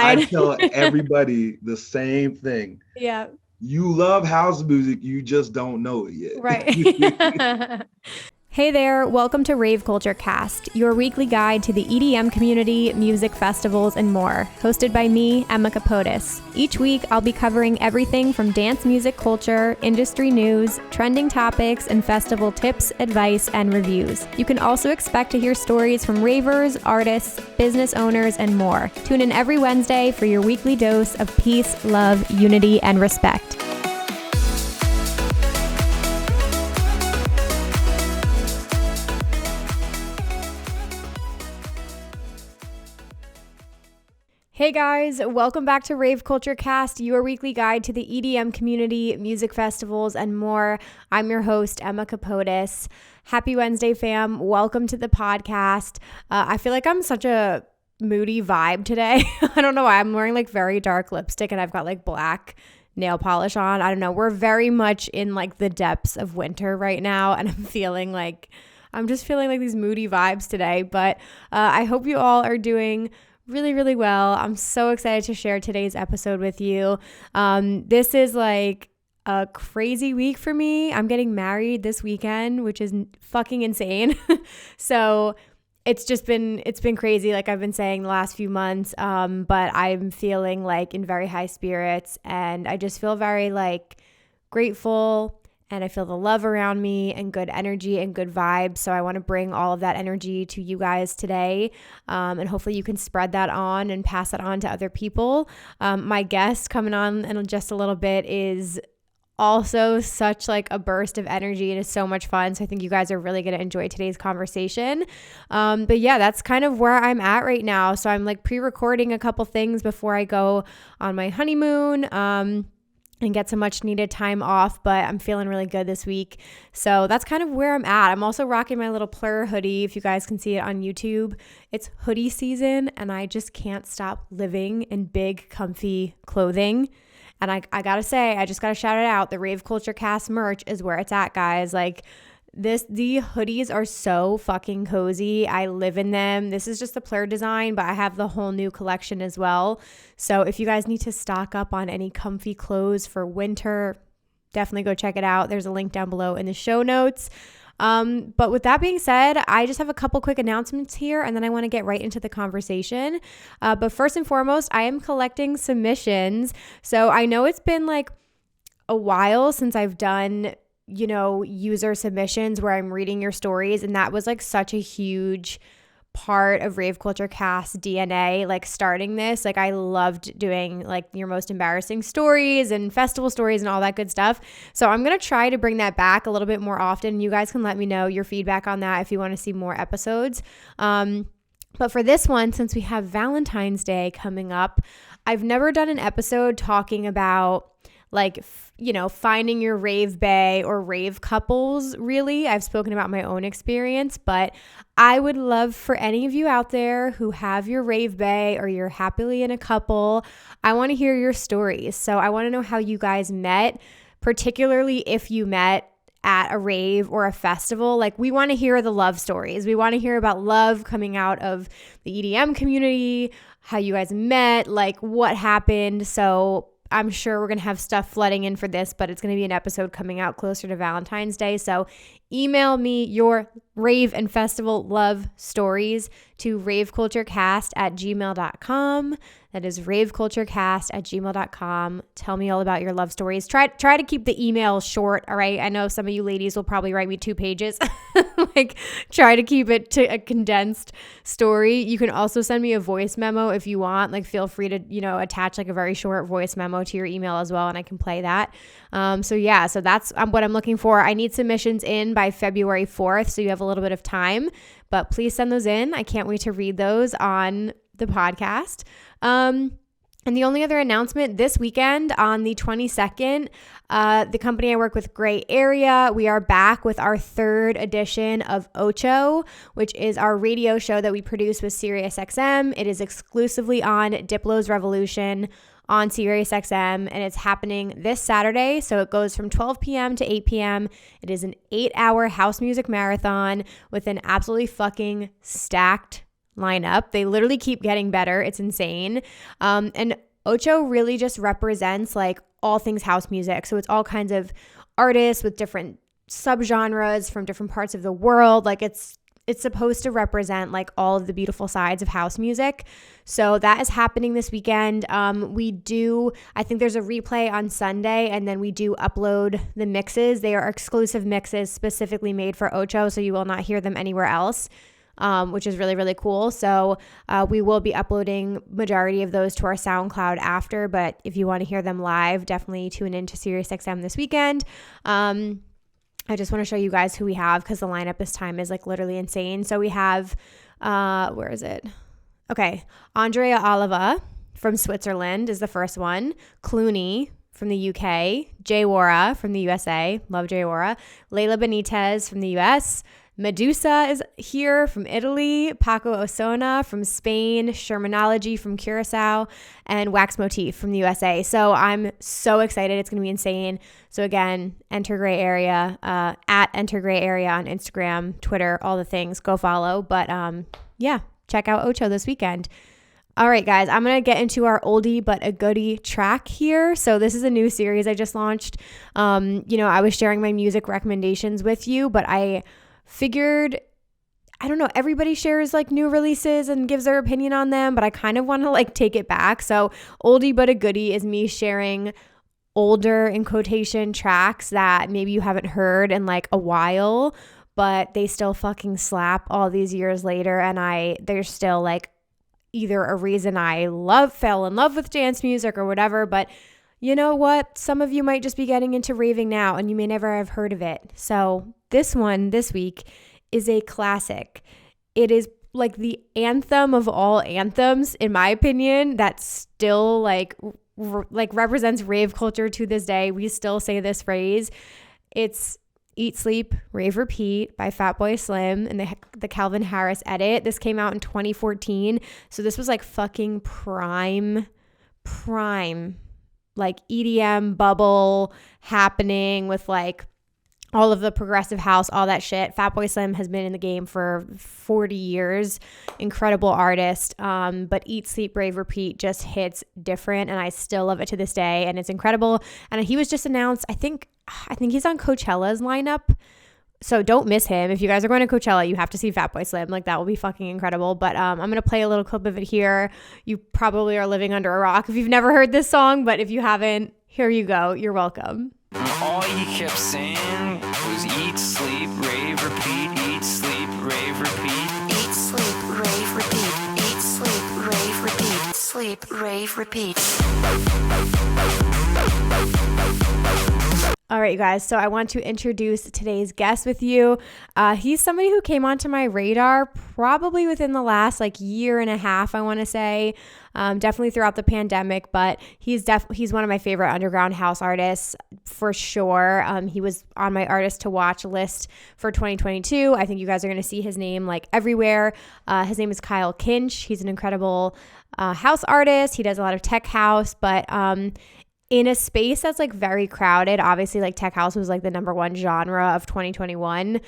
I line. tell everybody the same thing. Yeah, You love house music, you just don't know it yet. right. Hey there, welcome to Rave Culture Cast, your weekly guide to the EDM community, music festivals, and more, hosted by me, Emma Capotis. Each week, I'll be covering everything from dance music culture, industry news, trending topics, and festival tips, advice, and reviews. You can also expect to hear stories from ravers, artists, business owners, and more. Tune in every Wednesday for your weekly dose of peace, love, unity, and respect. Hey guys, welcome back to Rave Culture Cast, your weekly guide to the EDM community, music festivals, and more. I'm your host, Emma Capotis. Happy Wednesday, fam. Welcome to the podcast. I feel like I'm such a moody vibe today. I don't know why. I'm wearing like very dark lipstick and I've got like black nail polish on. I don't know. We're very much in like the depths of winter right now, and I'm just feeling like these moody vibes today. But I hope you all are doing really, really well. I'm so excited to share today's episode with you. This is like a crazy week for me. I'm getting married this weekend, which is fucking insane. So it's been crazy, like I've been saying the last few months. But I'm feeling like in very high spirits, and I just feel very like grateful. And I feel the love around me and good energy and good vibes. So I want to bring all of that energy to you guys today. And hopefully you can spread that on and pass it on to other people. My guest coming on in just a little bit is also such like a burst of energy and is so much fun. So I think you guys are really going to enjoy today's conversation. But yeah, that's kind of where I'm at right now. So I'm like pre-recording a couple things before I go on my honeymoon. And get some much needed time off, but I'm feeling really good this week. So that's kind of where I'm at. I'm also rocking my little Plur hoodie, if you guys can see it on YouTube. It's hoodie season, and I just can't stop living in big, comfy clothing. And I gotta say, I just gotta shout it out. The Rave Culture Cast merch is where it's at, guys. Like, the hoodies are so fucking cozy. I live in them. This is just the Plur design, but I have the whole new collection as well. So if you guys need to stock up on any comfy clothes for winter, definitely go check it out. There's a link down below in the show notes. But with that being said, I just have a couple quick announcements here, and then I want to get right into the conversation. But first and foremost, I am collecting submissions. So I know it's been like a while since I've done user submissions where I'm reading your stories. And that was like such a huge part of Rave Culture Cast DNA, like starting this. Like I loved doing like your most embarrassing stories and festival stories and all that good stuff. So I'm going to try to bring that back a little bit more often. You guys can let me know your feedback on that if you want to see more episodes. But for this one, since we have Valentine's Day coming up, I've never done an episode talking about like, finding your rave bae or rave couples, really. I've spoken about my own experience, but I would love for any of you out there who have your rave bae or you're happily in a couple, I want to hear your stories. So I want to know how you guys met, particularly if you met at a rave or a festival. Like, we want to hear the love stories. We want to hear about love coming out of the EDM community, how you guys met, like what happened. So I'm sure we're going to have stuff flooding in for this, but it's going to be an episode coming out closer to Valentine's Day. So email me your rave and festival love stories to raveculturecast@gmail.com. That is raveculturecast@gmail.com. Tell me all about your love stories. Try to keep the email short, all right? I know some of you ladies will probably write me 2 pages. Like, try to keep it to a condensed story. You can also send me a voice memo if you want. Like, feel free to, attach like a very short voice memo to your email as well, and I can play that. So that's what I'm looking for. I need submissions in by February 4th, so you have a little bit of time, but please send those in. I can't wait to read those on the podcast. And the only other announcement this weekend on the 22nd, the company I work with, Gray Area, we are back with our 3rd edition of Ocho, which is our radio show that we produce with SiriusXM. It is exclusively on Diplo's Revolution on SiriusXM, and it's happening this Saturday. So it goes from 12 p.m. to 8 p.m. It is an 8-hour house music marathon with an absolutely fucking stacked lineup. They literally keep getting better. It's insane. And Ocho really just represents like all things house music. So it's all kinds of artists with different subgenres from different parts of the world. Like it's supposed to represent like all of the beautiful sides of house music. So that is happening this weekend. I think there's a replay on Sunday, and then we do upload the mixes. They are exclusive mixes specifically made for Ocho, so you will not hear them anywhere else, which is really, really cool. So we will be uploading majority of those to our SoundCloud after, but if you want to hear them live, definitely tune into SiriusXM this weekend. I just want to show you guys who we have because the lineup this time is like literally insane. So we have, where is it? Okay. Andrea Oliva from Switzerland is the first one. Clooney from the UK. Jay Wara from the USA. Love Jay Wara. Leila Benitez from the US. Medusa is here from Italy, Paco Osona from Spain, Shermanology from Curacao, and Wax Motif from the USA. So I'm so excited. It's going to be insane. So again, Enter Gray Area, at Enter Gray Area on Instagram, Twitter, all the things. Go follow. But yeah, check out Ocho this weekend. All right, guys, I'm going to get into our oldie but a goodie track here. So this is a new series I just launched. I was sharing my music recommendations with you, but I figured, I don't know, everybody shares like new releases and gives their opinion on them, but I kind of want to like take it back. So oldie but a goodie is me sharing older, in quotation, tracks that maybe you haven't heard in like a while, but they still fucking slap all these years later, and they're still like either a reason I fell in love with dance music or whatever. But you know what? Some of you might just be getting into raving now and you may never have heard of it. So this one this week is a classic. It is like the anthem of all anthems, in my opinion, that still like represents rave culture to this day. We still say this phrase. It's Eat, Sleep, Rave, Repeat by Fatboy Slim and the Calvin Harris edit. This came out in 2014. So this was like fucking prime like EDM bubble happening with like all of the progressive house, all that shit. Fatboy Slim has been in the game for 40 years. Incredible artist. But Eat, Sleep, Rave, Repeat just hits different, and I still love it to this day, and it's incredible. And he was just announced, I think he's on Coachella's lineup. So don't miss him. If you guys are going to Coachella, you have to see Fatboy Slim. Like, that will be fucking incredible. But I'm going to play a little clip of it here. You probably are living under a rock if you've never heard this song, but if you haven't, here you go. You're welcome. All he kept saying was eat, sleep, rave, repeat. Eat, sleep, rave, repeat. Eat, sleep, rave, repeat. Eat, sleep, rave, repeat. Sleep, rave, repeat. All right, you guys. So I want to introduce today's guest with you. He's somebody who came onto my radar probably within the last like year and a half, I want to say. Definitely throughout the pandemic, but he's one of my favorite underground house artists for sure. He was on my artist to watch list for 2022. I think you guys are going to see his name like everywhere. His name is Kyle Kinch. He's an incredible house artist. He does a lot of tech house, but in a space that's like very crowded. Obviously, like tech house was like the number one genre of 2021.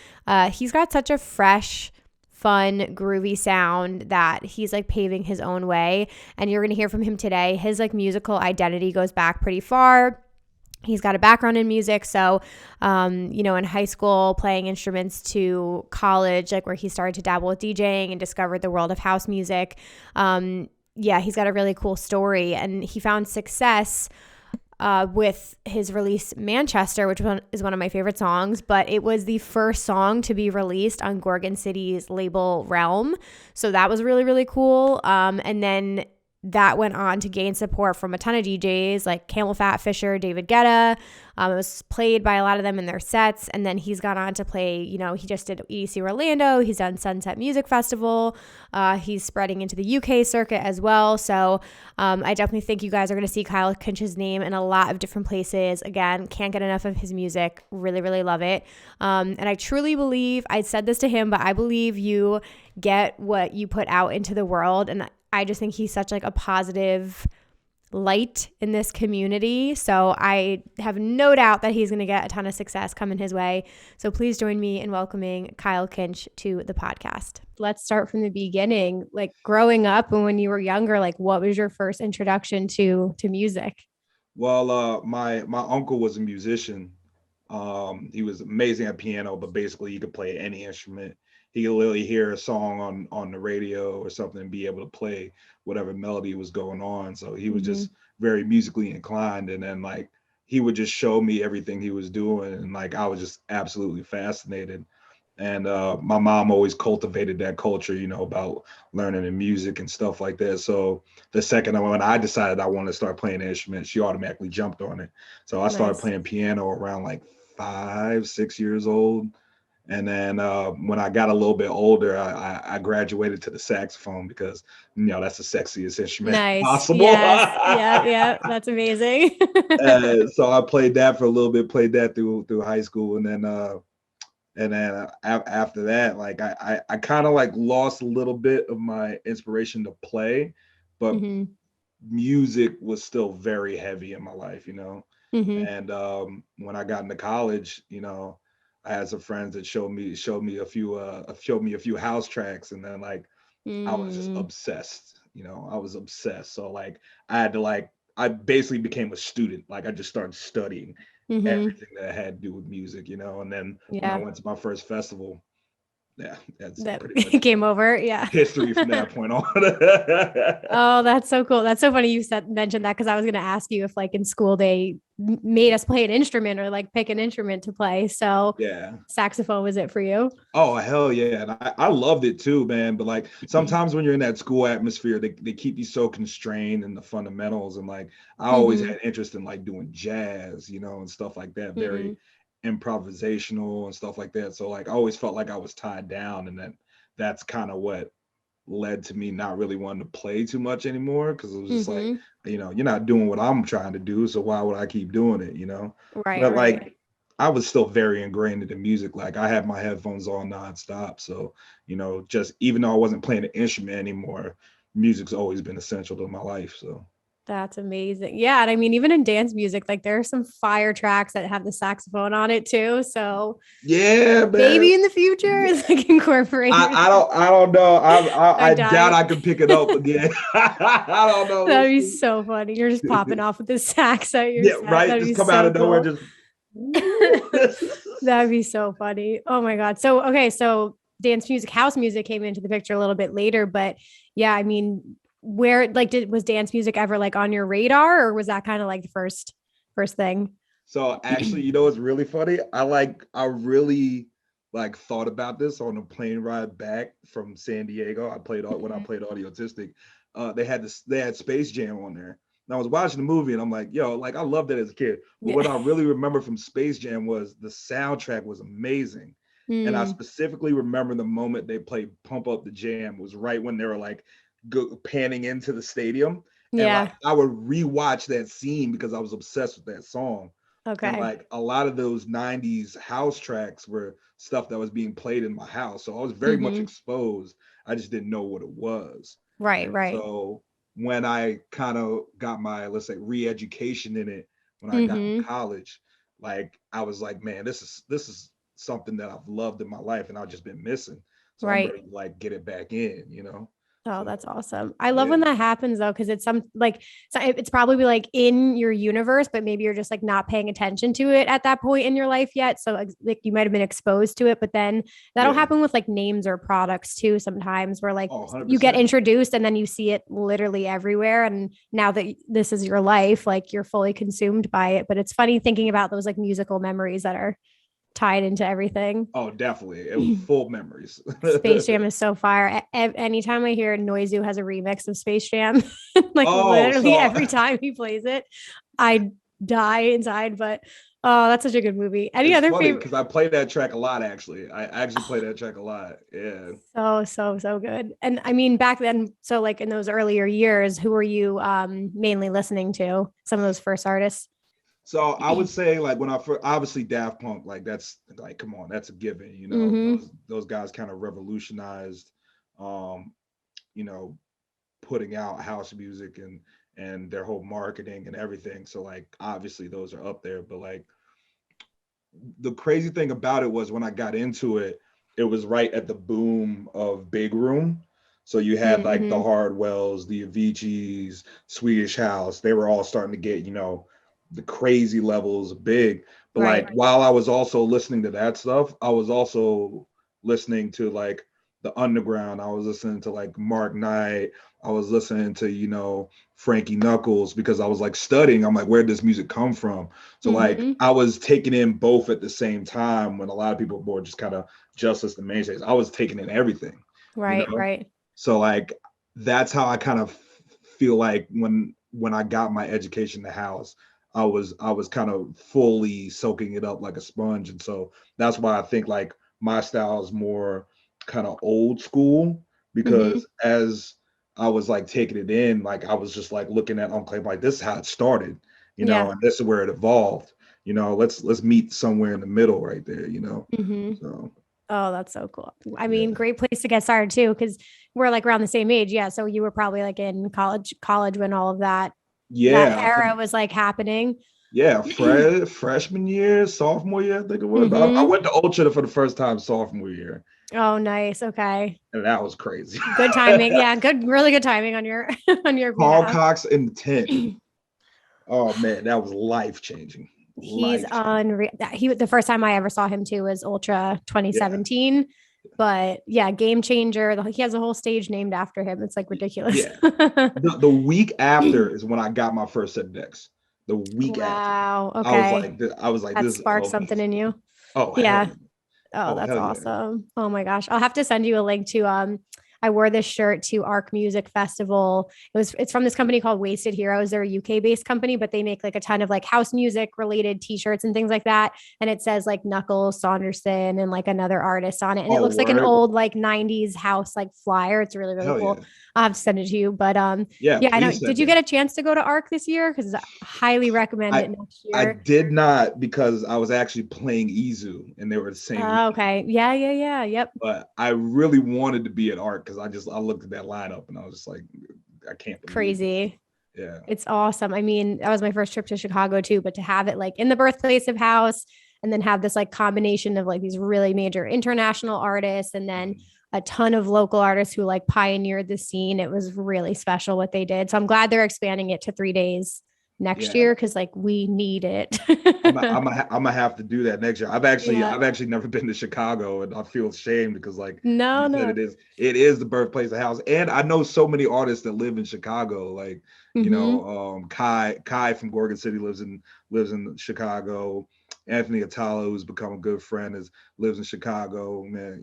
He's got such a fresh, fun, groovy sound that he's like paving his own way, and you're gonna hear from him today. His like musical identity goes back pretty far. He's got a background in music, so in high school playing instruments to college, like where he started to dabble with DJing and discovered the world of house music. He's got a really cool story, and he found success with his release Manchester, which is one of my favorite songs, but it was the first song to be released on Gorgon City's label Realm. So that was really, really cool. And then that went on to gain support from a ton of DJs like Camel Fat, Fisher, David Guetta. It was played by a lot of them in their sets. And then he's gone on to play, he just did EDC Orlando. He's done Sunset Music Festival. He's spreading into the UK circuit as well. So I definitely think you guys are going to see Kyle Kinch's name in a lot of different places. Again, can't get enough of his music. Really, really love it. And I truly believe, I said this to him, but I believe you get what you put out into the world. And I just think he's such like a positive light in this community. So I have no doubt that he's going to get a ton of success coming his way. So please join me in welcoming Kyle Kinch to the podcast. Let's start from the beginning. Like growing up and when you were younger, like what was your first introduction to music? Well, my uncle was a musician. He was amazing at piano, but basically he could play any instrument. He could literally hear a song on the radio or something and be able to play whatever melody was going on. So he was just very musically inclined. And then like he would just show me everything he was doing. And like I was just absolutely fascinated. And my mom always cultivated that culture, about learning the music and stuff like that. So the second when I decided I wanted to start playing an instrument, she automatically jumped on it. So I started playing piano around like 5, 6 years old. And then when I got a little bit older, I graduated to the saxophone because, that's the sexiest instrument possible. Yes. Yeah. That's amazing. So I played that for a little bit, played that through high school. And then after that, like I kind of like lost a little bit of my inspiration to play, but music was still very heavy in my life, And when I got into college, I had some friends that showed me a few house tracks, and then like I was just obsessed. I was obsessed. So like I basically became a student. Like I just started studying everything that had to do with music, and then when I went to my first festival, that's pretty much came over. Yeah. history from that point on. Oh, that's so cool. That's so funny you mentioned that because I was going to ask you if like in school they made us play an instrument or like pick an instrument to play. So yeah, saxophone was it for you? Oh hell yeah, and I loved it too, man. But like sometimes when you're in that school atmosphere, they keep you so constrained in the fundamentals, and like I always had interest in like doing jazz, and stuff like that, very improvisational and stuff like that. So like I always felt like I was tied down, and then that's kind of what led to me not really wanting to play too much anymore, because it was just like, you're not doing what I'm trying to do, so why would I keep doing it, Right. But like I was still very ingrained into music. Like I had my headphones on nonstop. So, just even though I wasn't playing an instrument anymore, music's always been essential to my life. So that's amazing. Yeah. And I mean, even in dance music, like there are some fire tracks that have the saxophone on it too. So yeah, man. Maybe in the future is like incorporated. I don't know. I doubt I could pick it up again. I don't know. That'd be so funny. You're just popping off with the sax at your set. Right. That'd just come so out of nowhere. cool. Just That'd be so funny. Oh my God. So, okay. So dance music, house music came into the picture a little bit later, but yeah, I mean, where like was dance music ever like on your radar, or was that kind of like the first thing? So actually, it's really funny. I really like thought about this on a plane ride back from San Diego. When I played Audiotistic. They had Space Jam on there. And I was watching the movie and I'm like, yo, like I loved it as a kid. But what I really remember from Space Jam was the soundtrack was amazing. And I specifically remember the moment they played Pump Up the Jam was right when they were like panning into the stadium. And like, I would rewatch that scene because I was obsessed with that song. Okay. And like a lot of those 90s house tracks were stuff that was being played in my house. So I was very much exposed. I just didn't know what it was. Right. So when I kind of got my, let's say, re-education in it, when I got to college, like I was like, man, this is something that I've loved in my life and I've just been missing. So I'm ready to like get it back in, Oh, that's awesome. I love when that happens though, because it's it's probably like in your universe, but maybe you're just like not paying attention to it at that point in your life yet. So like you might have been exposed to it, but then that'll happen with like names or products too sometimes where like you get introduced and then you see it literally everywhere. And now that this is your life, like you're fully consumed by it. But it's funny thinking about those like musical memories that are tied into everything. Oh, definitely. It was full memories. Space Jam is so fire. Anytime I hear Noizu has a remix of Space Jam, like literally every time he plays it, I die inside. But that's such a good movie. Any other favorite? Because I play that track a lot, actually. I actually play that track a lot. Yeah. So good. And I mean, back then, so like in those earlier years, who were you mainly listening to? Some of those first artists? So I would say like when I first, obviously Daft Punk, like that's like, come on, that's a given, those guys kind of revolutionized, putting out house music and and their whole marketing and everything. So like obviously those are up there, but like the crazy thing about it was when I got into it, it was right at the boom of big room. So you had like the Hardwells, the Aviciis, Swedish House. They were all starting to get, the crazy levels big. But Right. like while I was also listening to that stuff, I was also listening to like the underground. I was listening to like Mark Knight. I was listening to, Frankie Knuckles, because I was like studying. I'm like, where did this music come from? So like I was taking in both at the same time, when a lot of people were just kind of just as the mainstays. I was taking in everything. Right. Right. So like that's how I kind of feel like when I got my education in the house, I was kind of fully soaking it up like a sponge. And so that's why I think like my style is more kind of old school, because as I was like taking it in, like I was just like looking at Unclaimed, like this is how it started, Yeah. and this is where it evolved. Let's meet somewhere in the middle right there, So Oh, that's so cool. I yeah. mean, great place to get started too, because we're like around the same age. Yeah. So you were probably like in college when all of that Yeah, I era think, was like happening. yeah, freshman year, sophomore year, I think it was. I went to Ultra for the first time sophomore year, Oh, nice. Okay. and that was crazy. Good timing. Yeah. Good. Really good timing on your, on your Paul behalf. Cox in the tent. Oh man, that was life changing. He's on, the first time I ever saw him too was Ultra 2017. Yeah. But yeah, game changer. He has a whole stage named after him. It's like ridiculous. Yeah. The week after is when I got my first set of decks. The week after. Wow. Okay. I was like, that this sparked something in you. Oh yeah. Hell. Oh, that's awesome. Yeah. Oh my gosh. I'll have to send you a link to I wore this shirt to Arc Music Festival. It's from this company called Wasted Heroes. They're a UK based company, but they make like a ton of like house music related t-shirts and things like that. And it says like Knuckles Saunderson and like another artist on it. And it looks like an old like 90s house like flyer. It's really, really cool. Yeah. I'll have to send it to you. But yeah, I know. Did you get a chance to go to Arc this year? Because I highly recommend it next year. I did not, because I was actually playing Izu and they were the same. Okay. Yeah. Yep. But I really wanted to be at Arc, because I looked at that lineup and I was just like, I can't believe crazy. It. Yeah. It's awesome. I mean, that was my first trip to Chicago too, but to have it like in the birthplace of house, and then have this like combination of like these really major international artists, and then a ton of local artists who like pioneered the scene. It was really special what they did. So I'm glad they're expanding it to 3 days next year, because like we need it. I'm gonna have to do that next year. I've actually never been to Chicago, and I feel ashamed, because like no, it is the birthplace of house, and I know so many artists that live in Chicago. Like Kai from Gorgon City lives in Chicago. Anthony Atala, who's become a good friend, lives in Chicago. Man,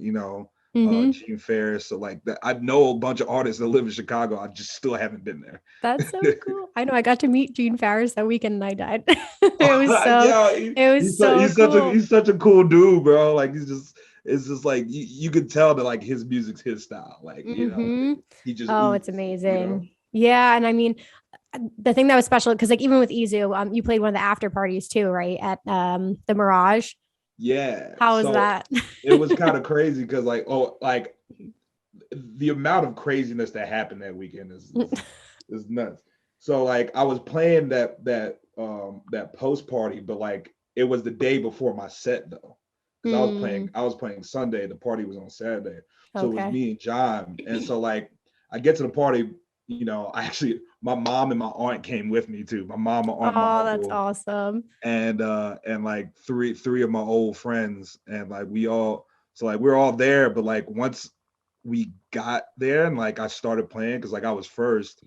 Gene Ferris. So like that, I know a bunch of artists that live in Chicago. I just still haven't been there. That's so cool. I know. I got to meet Gene Ferris that weekend and I died. He's such a cool dude, bro. Like it's just like you could tell that like his music's his style. Like, he just it's amazing. Yeah. And I mean, the thing that was special, because like even with Izu, you played one of the after parties too, right? At the Mirage. Yeah. How was that? It was kind of crazy, because like the amount of craziness that happened that weekend is nuts. So like I was playing that post party, but like it was the day before my set though. Because I was playing Sunday, the party was on Saturday. So it was me and John. And so like I get to the party, my mom and my aunt came with me too. My mom, my aunt, my uncle, that's awesome. And like three of my old friends, and like we're all there. But like once we got there and like I started playing, because like I was first,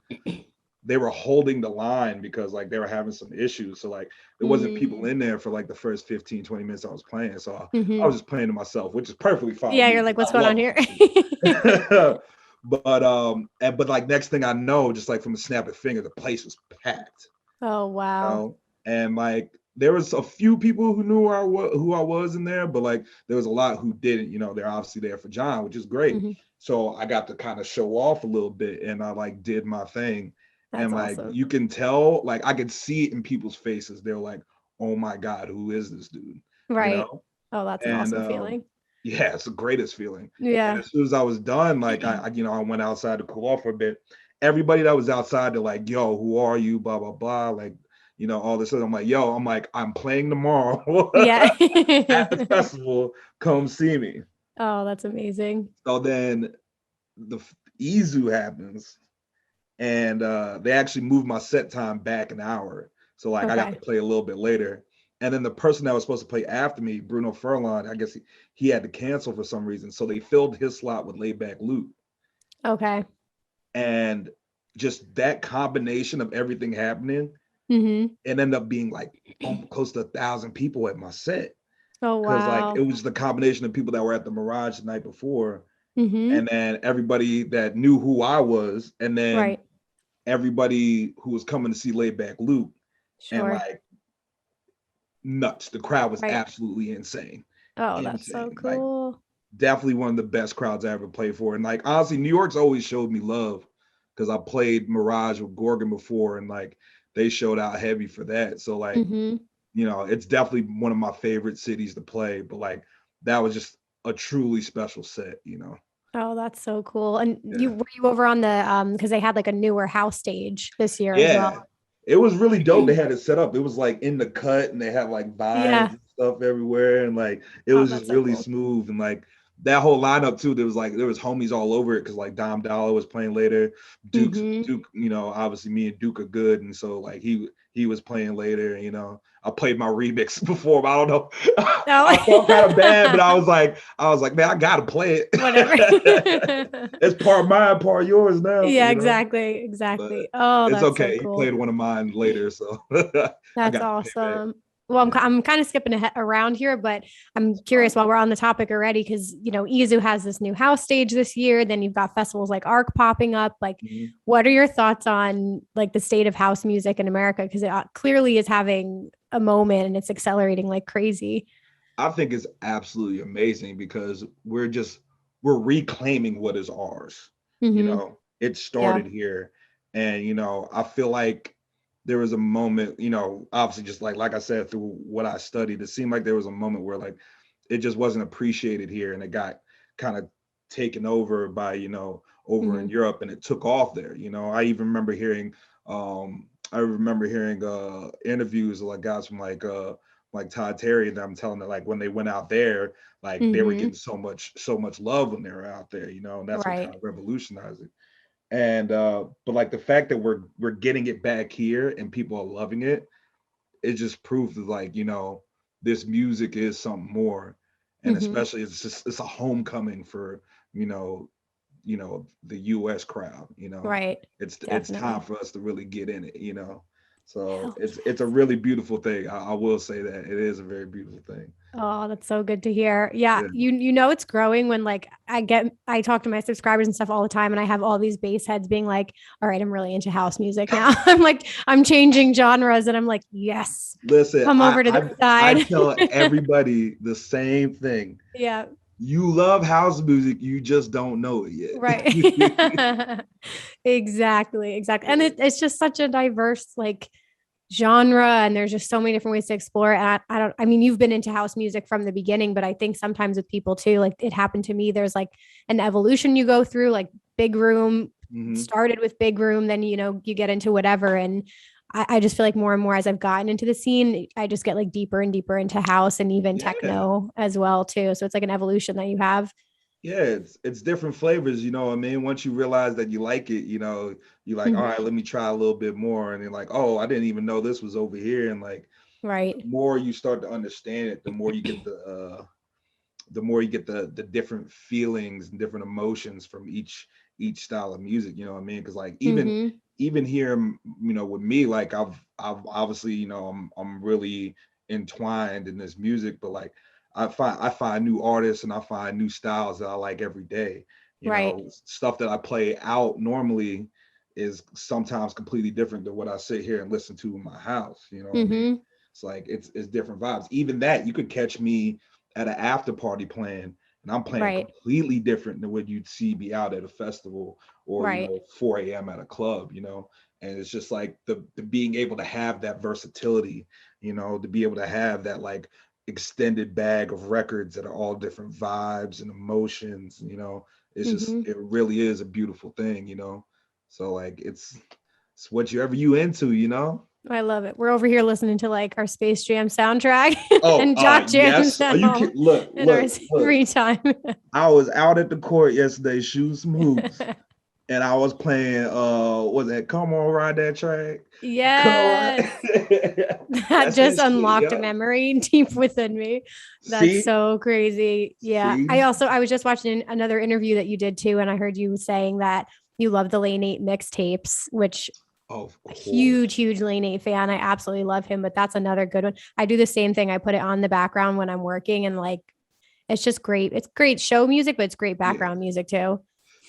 they were holding the line because like they were having some issues. So like there wasn't people in there for like the first 15-20 minutes I was playing. So I was just playing to myself, which is perfectly fine. Yeah, you're like, what's going on here? But like next thing I know, just like from a snap of finger, the place was packed. Oh wow. And like there was a few people who knew who I was in there, but like there was a lot who didn't. They're obviously there for John, which is great. So I got to kind of show off a little bit, and I like did my thing. That's and like awesome. You can tell, like I could see it in people's faces. They're like, "Oh my God, who is this dude?" Right. Oh, that's an awesome feeling. Yeah, it's the greatest feeling. Yeah. And as soon as I was done, like I went outside to cool off for a bit, everybody that was outside, they're like, yo, who are you? Blah, blah, blah. Like, you know, all this. I'm like, yo, I'm playing tomorrow Yeah. at the festival. Come see me. Oh, that's amazing. So then the Izu happens, and they actually moved my set time back an hour. So like I got Okay. to play a little bit later. And then the person that was supposed to play after me, Bruno Furlan, I guess he had to cancel for some reason. So they filled his slot with Laid Back Luke. Okay. And just that combination of everything happening, it ended up being like close to 1,000 people at my set. Oh, Because like wow. it was the combination of people that were at the Mirage the night before, and then everybody that knew who I was, and then Right. everybody who was coming to see Laid Back Luke, and Sure. like nuts. The crowd was Right. absolutely insane. Oh, that's so Insane. Like cool. definitely one of the best crowds I ever played for. And like honestly, New York's always showed me love because I played Mirage with Gorgon before, and like they showed out heavy for that. So like, you know, it's definitely one of my favorite cities to play. But like that was just a truly special set, you know. Oh, that's so cool. And Yeah. were you over on the because they had like a newer house stage this year as Yeah. well? It was really dope. They had it set up. It was like in the cut, and they had like vines Yeah. and stuff everywhere, and like it Oh, was that's just so really cool. smooth. And like that whole lineup too, there was homies all over it because like Dom Dollar was playing later. Duke, you know, obviously me and Duke are good, and so like he was playing later. You know, I played my remix before, but I don't know. I felt kind of bad, but I was like, man, I gotta play it. Whatever. It's part mine, part yours now. Yeah, you know? exactly. But Oh, it's that's so okay. He cool. played one of mine later, so I That's got to pay back. awesome. Well, I'm kind of skipping around here, but I'm curious while we're on the topic already, because, you know, Izu has this new house stage this year. Then you've got festivals like ARC popping up. Like, what are your thoughts on like the state of house music in America? Because it clearly is having a moment and it's accelerating like crazy. I think it's absolutely amazing because we're reclaiming what is ours. You know, it started here. And, you know, I feel like there was a moment, you know, obviously just like I said, through what I studied, it seemed like there was a moment where like it just wasn't appreciated here, and it got kind of taken over by, you know, over in Europe, and it took off there. You know, I even remember hearing interviews of like guys from like Todd Terry, and I'm telling them like when they went out there, like they were getting so much love when they were out there, you know, and that's what kind of revolutionized it. And but like the fact that we're getting it back here and people are loving it, it just proves that like, you know, this music is something more. And especially it's a homecoming for, you know, the US crowd, you know. It's time for us to really get in it, you know. So it's a really beautiful thing. I will say that it is a very beautiful thing. Oh, that's so good to hear. Yeah, you know it's growing when like I talk to my subscribers and stuff all the time, and I have all these bass heads being like, all right, I'm really into house music now. I'm changing genres, and I'm like, yes. Listen, come over to the side. I tell everybody the same thing. Yeah. You love house music, you just don't know it yet. Right. Exactly. And it's just such a diverse like genre, and there's just so many different ways to explore it. I mean, you've been into house music from the beginning, but I think sometimes with people too, like it happened to me, there's like an evolution you go through, like big room started with big room, then, you know, you get into whatever. And I just feel like more and more as I've gotten into the scene, I just get like deeper and deeper into house and even techno as well too. So it's like an evolution that you have. Yeah, it's different flavors, you know what I mean? Once you realize that you like it, you know, you're like, all right, let me try a little bit more. And you're like, oh, I didn't even know this was over here. And like, the more you start to understand it, the more you get the different feelings and different emotions from each style of music, you know what I mean? Because like even here, you know, with me, like I've obviously, you know, I'm really entwined in this music, but like I find new artists and I find new styles that I like every day. You know, stuff that I play out normally is sometimes completely different than what I sit here and listen to in my house. You know what I mean? It's like it's different vibes. Even that, you could catch me at an after party playing, and I'm playing completely different than what you'd see me out at a festival or you know 4 a.m. at a club, you know. And it's just like the being able to have that versatility, you know, to be able to have that like extended bag of records that are all different vibes and emotions, you know. It's just it really is a beautiful thing, you know. So like it's what you into, you know. I love it. We're over here listening to like our Space Jam soundtrack Oh, and Jock Jams yes. Are you now look, in our look, look. free time. I was out at the court yesterday shooting some hoops, and I was playing was it Come On Ride That Track? Yes. That That's just that shit, unlocked a yo. memory deep within me. That's See? so crazy. Yeah. See? I was just watching another interview that you did too, and I heard you saying that you love the Lane 8 mixtapes, which Of a course. huge Lane 8 fan. I absolutely love him, but that's another good one. I do the same thing. I put it on the background when I'm working, and like it's just great. It's great show music, but it's great background music too.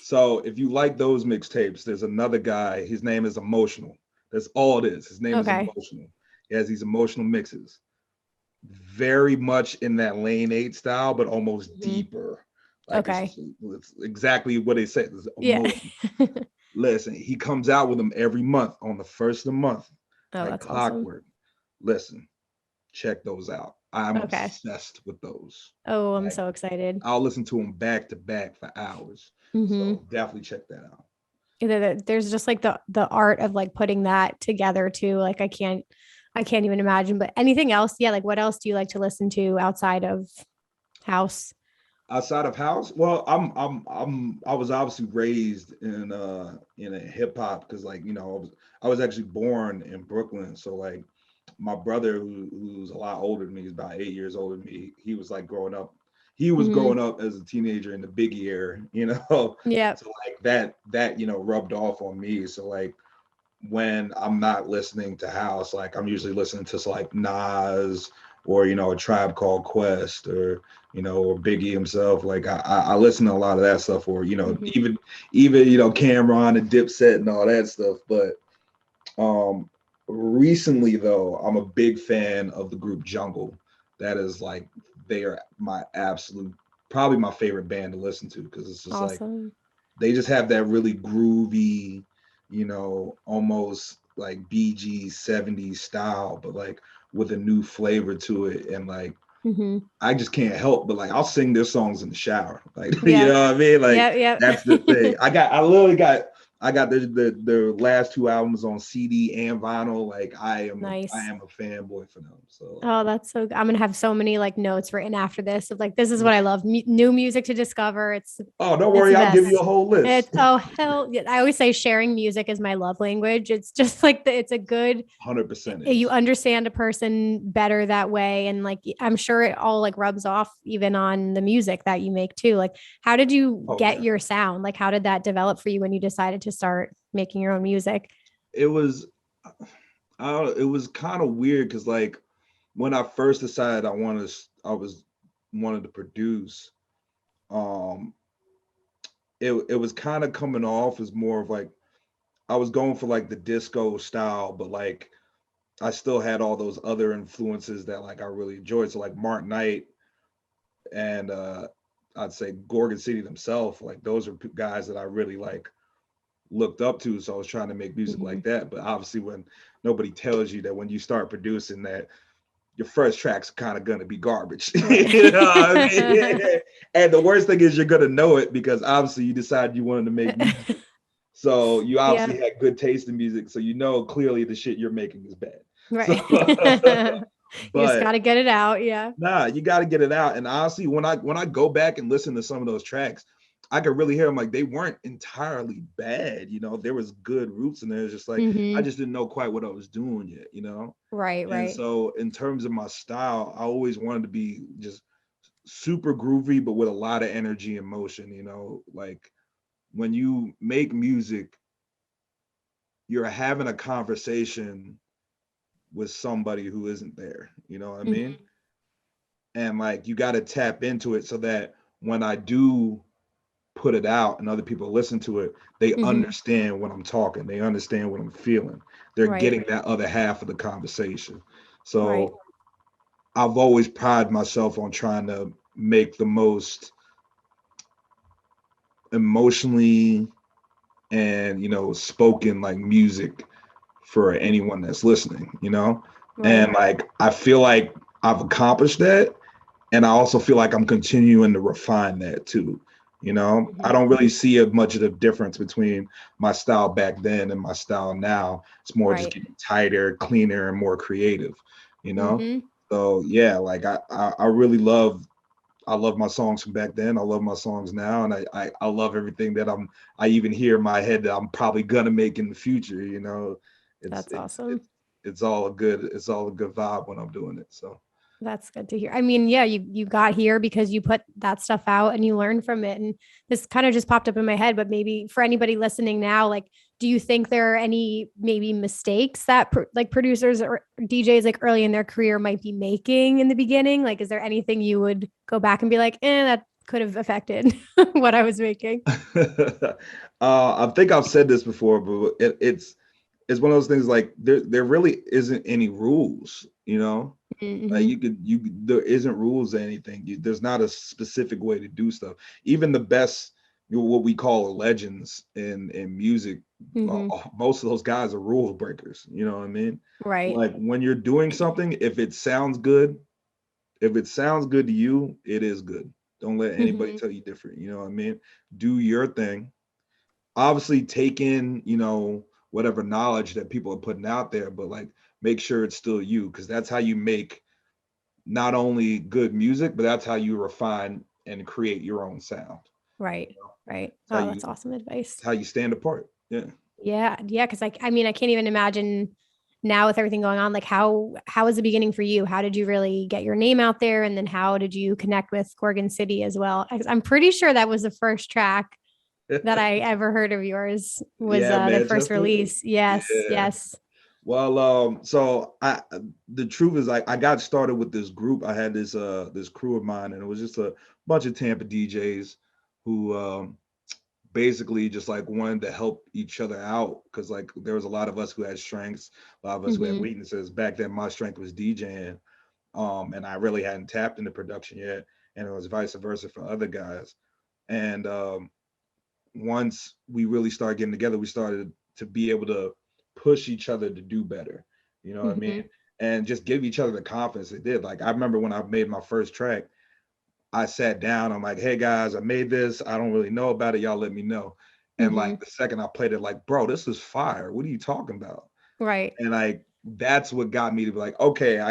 So if you like those mixtapes, there's another guy. His name is Emotional. That's all it is. His name is Okay. Emotional. He has these emotional mixes. Very much in that Lane 8 style, but almost deeper. Like Okay. it's exactly what they said. It's Yeah. emotional. Listen, he comes out with them every month on the first of the month, Oh, like that's awesome. clockwork. Listen, check those out. I'm Okay. obsessed with those. Oh, I'm Like, so excited. I'll listen to them back to back for hours. So definitely check that out. There's just like the art of like putting that together too. Like I can't even imagine. But anything else? Yeah, like what else do you like to listen to outside of house? Outside of house, well, I was obviously raised in a hip hop because like I was actually born in Brooklyn, so like my brother who's a lot older than me, he's about 8 years older than me. He was like growing up. He was growing up as a teenager in the Biggie era, Yeah. So like that rubbed off on me. So like when I'm not listening to house, like I'm usually listening to like Nas or a Tribe Called Quest or or Biggie himself. Like I listen to a lot of that stuff, or even Cameron and Dipset and all that stuff. But recently though, I'm a big fan of the group Jungle. That is like they are my absolute probably my favorite band to listen to because it's just like Awesome. they just have that really groovy, almost like BG 70s style, but like with a new flavor to it. And like, I just can't help but like, I'll sing their songs in the shower. Like, you know what I mean? Like, that's the thing. I got the last two albums on CD and vinyl. Like I am a fanboy for them. So oh, that's so good. I'm gonna have so many like notes written after this of like this is what I love. New music to discover. don't worry, I'll give you a whole list. Oh hell yeah. I always say sharing music is my love language. It's just like it's a good 100%. You understand a person better that way, and like I'm sure it all like rubs off even on the music that you make too. Like how did you get your sound? Like how did that develop for you when you decided to start making your own music? It was kind of weird because like when I first decided I wanted to produce, it was kind of coming off as more of like I was going for like the disco style, but like I still had all those other influences that like I really enjoyed. So like Mark Knight and I'd say Gorgon City themselves, like those are guys that I really like looked up to. So I was trying to make music like that. But obviously when nobody tells you that when you start producing that your first track's kind of gonna be garbage. You know what I mean? And the worst thing is you're gonna know it because obviously you decided you wanted to make music. So you obviously had good taste in music. So clearly the shit you're making is bad. Right. So, you just gotta get it out. Yeah. Nah, you gotta get it out. And honestly, when I go back and listen to some of those tracks, I could really hear them like they weren't entirely bad. There was good roots in there. It's just like I just didn't know quite what I was doing yet. Right. And so in terms of my style, I always wanted to be just super groovy, but with a lot of energy and motion. Like when you make music, you're having a conversation with somebody who isn't there. You know what I mean? And like you got to tap into it so that when I do put it out and other people listen to it, they understand what I'm talking. They understand what I'm feeling. They're getting that other half of the conversation. So I've always prided myself on trying to make the most emotionally and spoken like music for anyone that's listening, and like I feel like I've accomplished that, and I also feel like I'm continuing to refine that too, You know, I don't really see a much of a difference between my style back then and my style now. It's more just Right. getting tighter, cleaner, and more creative, you know? Mm-hmm. So yeah, like I really I love my songs from back then. I love my songs now, and I love everything that I even hear in my head that I'm probably gonna make in the future. You know, it's That's it's awesome. it's it's all a good vibe when I'm doing it. So That's good to hear. I mean, yeah, you got here because you put that stuff out and you learned from it. And this kind of just popped up in my head, but maybe for anybody listening now, like, do you think there are any maybe mistakes that like producers or DJs like early in their career might be making in the beginning? Like, is there anything you would go back and be like, that could have affected what I was making? I think I've said this before, but it's one of those things like there really isn't any rules. You know, like Mm-hmm. there isn't rules or anything. There's not a specific way to do stuff. Even the best, what we call legends in music, Mm-hmm. most of those guys are rule breakers. You know what I mean? Right. Like when you're doing something, if it sounds good to you, it is good. Don't let anybody Mm-hmm. tell you different. You know what I mean? Do your thing. Obviously, take in, whatever knowledge that people are putting out there, but like make sure it's still you, because that's how you make not only good music, but that's how you refine and create your own sound. Right. Right. It's how Oh, you that's awesome advice. it's how you stand apart. Yeah. Yeah, yeah, because I mean, I can't even imagine now with everything going on. Like, how was the beginning for you? How did you really get your name out there, and then how did you connect with Gorgon City as well? I'm pretty sure that was the first track that I ever heard of yours. Was Yeah, their first Manchester. release? Yes, Yeah. yes. Well, so the truth is I got started with this group. I had this crew of mine, and it was just a bunch of Tampa DJs who basically just like wanted to help each other out, because like there was a lot of us who had strengths, a lot of us who had Mm-hmm. weaknesses. Back then, my strength was DJing, and I really hadn't tapped into production yet, and it was vice versa for other guys. And once we really started getting together, we started to be able to push each other to do better. You know what I mean? Mm-hmm. And just give each other the confidence it did. Like I remember when I made my first track, I sat down, I'm like, hey guys, I made this. I don't really know about it. Y'all let me know. And Mm-hmm. like the second I played it, like, bro, this is fire. What are you talking about? Right. And like that's what got me to be like, okay,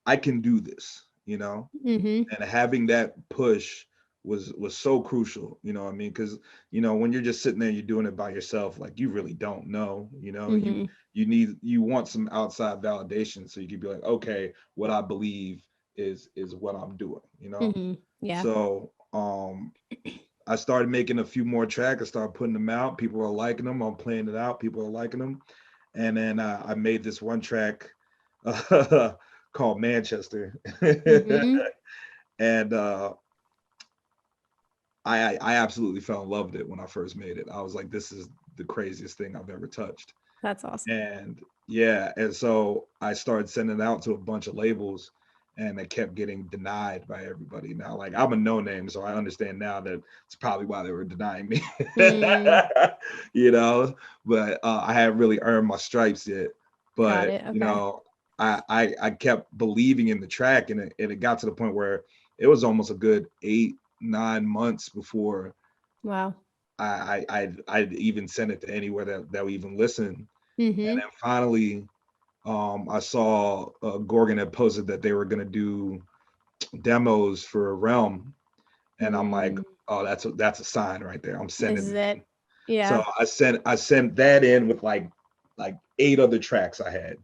I can do this, Mm-hmm. and having that push was so crucial. You know what I mean? Because when you're just sitting there, you're doing it by yourself, like you really don't know. Mm-hmm. You want some outside validation so you can be like, okay, what I believe is what I'm doing. Mm-hmm. Yeah. So I started making a few more tracks. I started putting them out. People are liking them. I'm playing it out. People are liking them. And then I made this one track called Manchester. Mm-hmm. And I absolutely fell in love with it when I first made it. I was like, this is the craziest thing I've ever touched. That's awesome. And yeah, and so I started sending it out to a bunch of labels, and it kept getting denied by everybody. Now, like I'm a no name, so I understand now that it's probably why they were denying me. Mm, But I hadn't really earned my stripes yet. got But it. Okay. I kept believing in the track, and it got to the point where it was almost a good 8-9 months before Wow. I'd even sent it to anywhere that would even listen. And Mm-hmm. then finally, I saw Gorgon had posted that they were gonna do demos for Realm, and I'm like, Mm, oh, that's a sign right there. I'm this sending is it it. in. So Yeah. I sent that in with like 8 other tracks I had,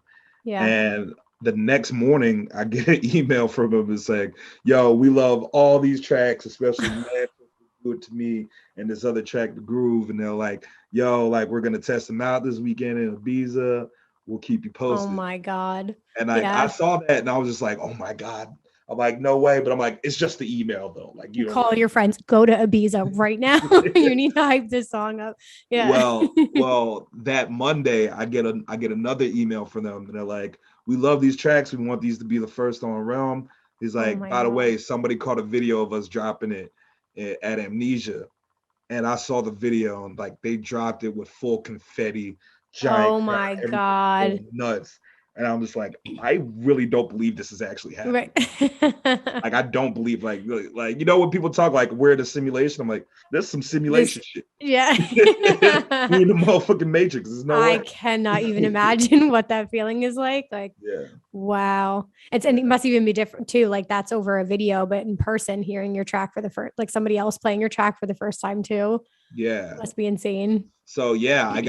Yeah. and the next morning I get an email from him and saying, "Yo, we love all these tracks, especially Man Do It To Me and this other track, The Groove." And they're like, "Yo, like we're gonna test them out this weekend in Ibiza. We'll keep you Oh posted." my God. And like I Yeah. saw that and I was just like, "Oh my God." I'm like, "No way," but I'm like, "It's just the email though. Like you don't Call your friends. Go to Ibiza right now. really." You need to hype this song up. Yeah. Well, that Monday I get another email from them, and they're like, "We love these tracks. We want these to be the first on Realm." He's Oh like, my "By the way, God. somebody caught a video of us dropping it at Amnesia," and I saw the video, and like they dropped it with full confetti, giant Oh crowd, my everybody God. going nuts. And I'm just like, I really don't believe this is actually happening. Right. Like, I don't believe, like, really, like, when people talk like we're the simulation, I'm like, there's some simulation shit. Yeah. We in the motherfucking Matrix. There's no I way. cannot even imagine what that feeling is like. Like, Yeah. wow. And it must even be different too. Like that's over a video, but in person, hearing your track for the first, like somebody else playing your track for the first time too. Yeah. Must be insane. So yeah, I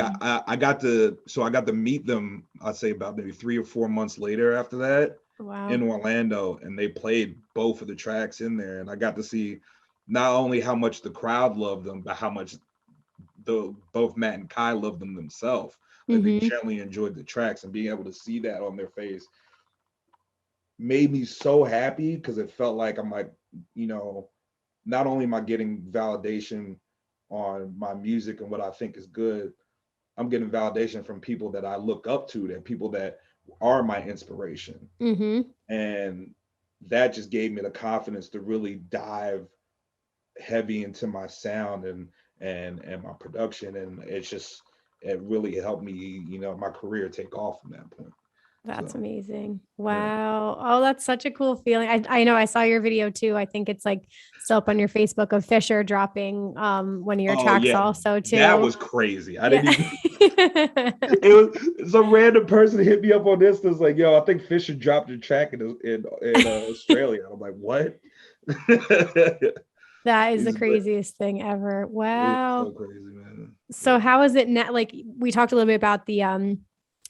got to meet them, I'd say about maybe 3 or 4 months later after that Wow. in Orlando, and they played both of the tracks in there, and I got to see not only how much the crowd loved them, but how much both Matt and Kai loved them themselves. Like they generally enjoyed the tracks, and being able to see that on their face made me so happy, because it felt like I'm like, not only am I getting validation on my music and what I think is good, I'm getting validation from people that I look up to, that people that are my inspiration. And that just gave me the confidence to really dive heavy into my sound and my production. And it really helped me, my career take off from that point. That's So, amazing. Wow. Oh, that's such a cool feeling. I know I saw your video too. I think it's like still up on your Facebook of Fisher dropping one of your tracks also too. That was crazy. I Yeah. didn't even it was some random person hit me up on this that's like, yo, I think Fisher dropped a track in Australia. I'm like, what? That is the craziest thing ever. Wow. So crazy, man. So how is it now? Like we talked a little bit about the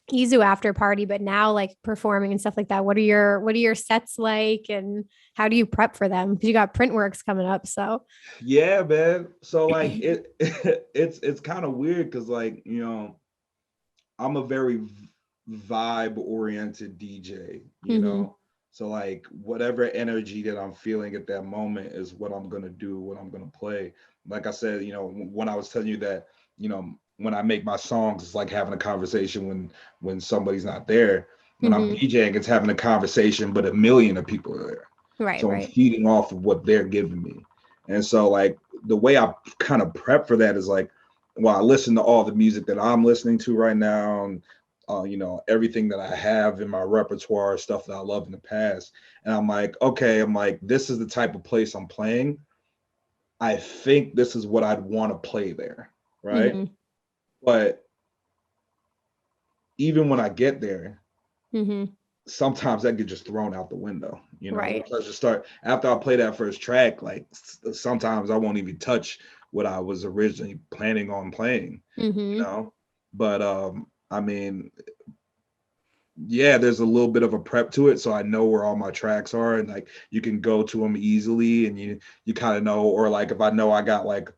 Izu after party, but now like performing and stuff like that. What are your sets like, and how do you prep for them? Because you got print works coming up. So yeah, man. So like it's kind of weird because like, I'm a very vibe oriented DJ, So like whatever energy that I'm feeling at that moment is what I'm gonna do, what I'm gonna play. Like I said, when I was telling you that, when I make my songs, it's like having a conversation when somebody's not there. When I'm DJing, it's having a conversation, but a million of people are there. Right. So I'm feeding off of what they're giving me. And so like the way I kind of prep for that is like, well, I listen to all the music that I'm listening to right now, and everything that I have in my repertoire, stuff that I love in the past. And I'm like, okay, this is the type of place I'm playing. I think this is what I'd want to play there, right? But even when I get there, sometimes that gets just thrown out the window, Right. I just start after I play that first track, like sometimes I won't even touch what I was originally planning on playing, But I mean, yeah, there's a little bit of a prep to it, so I know where all my tracks are, and like you can go to them easily, and you kind of know, or like if I know I got like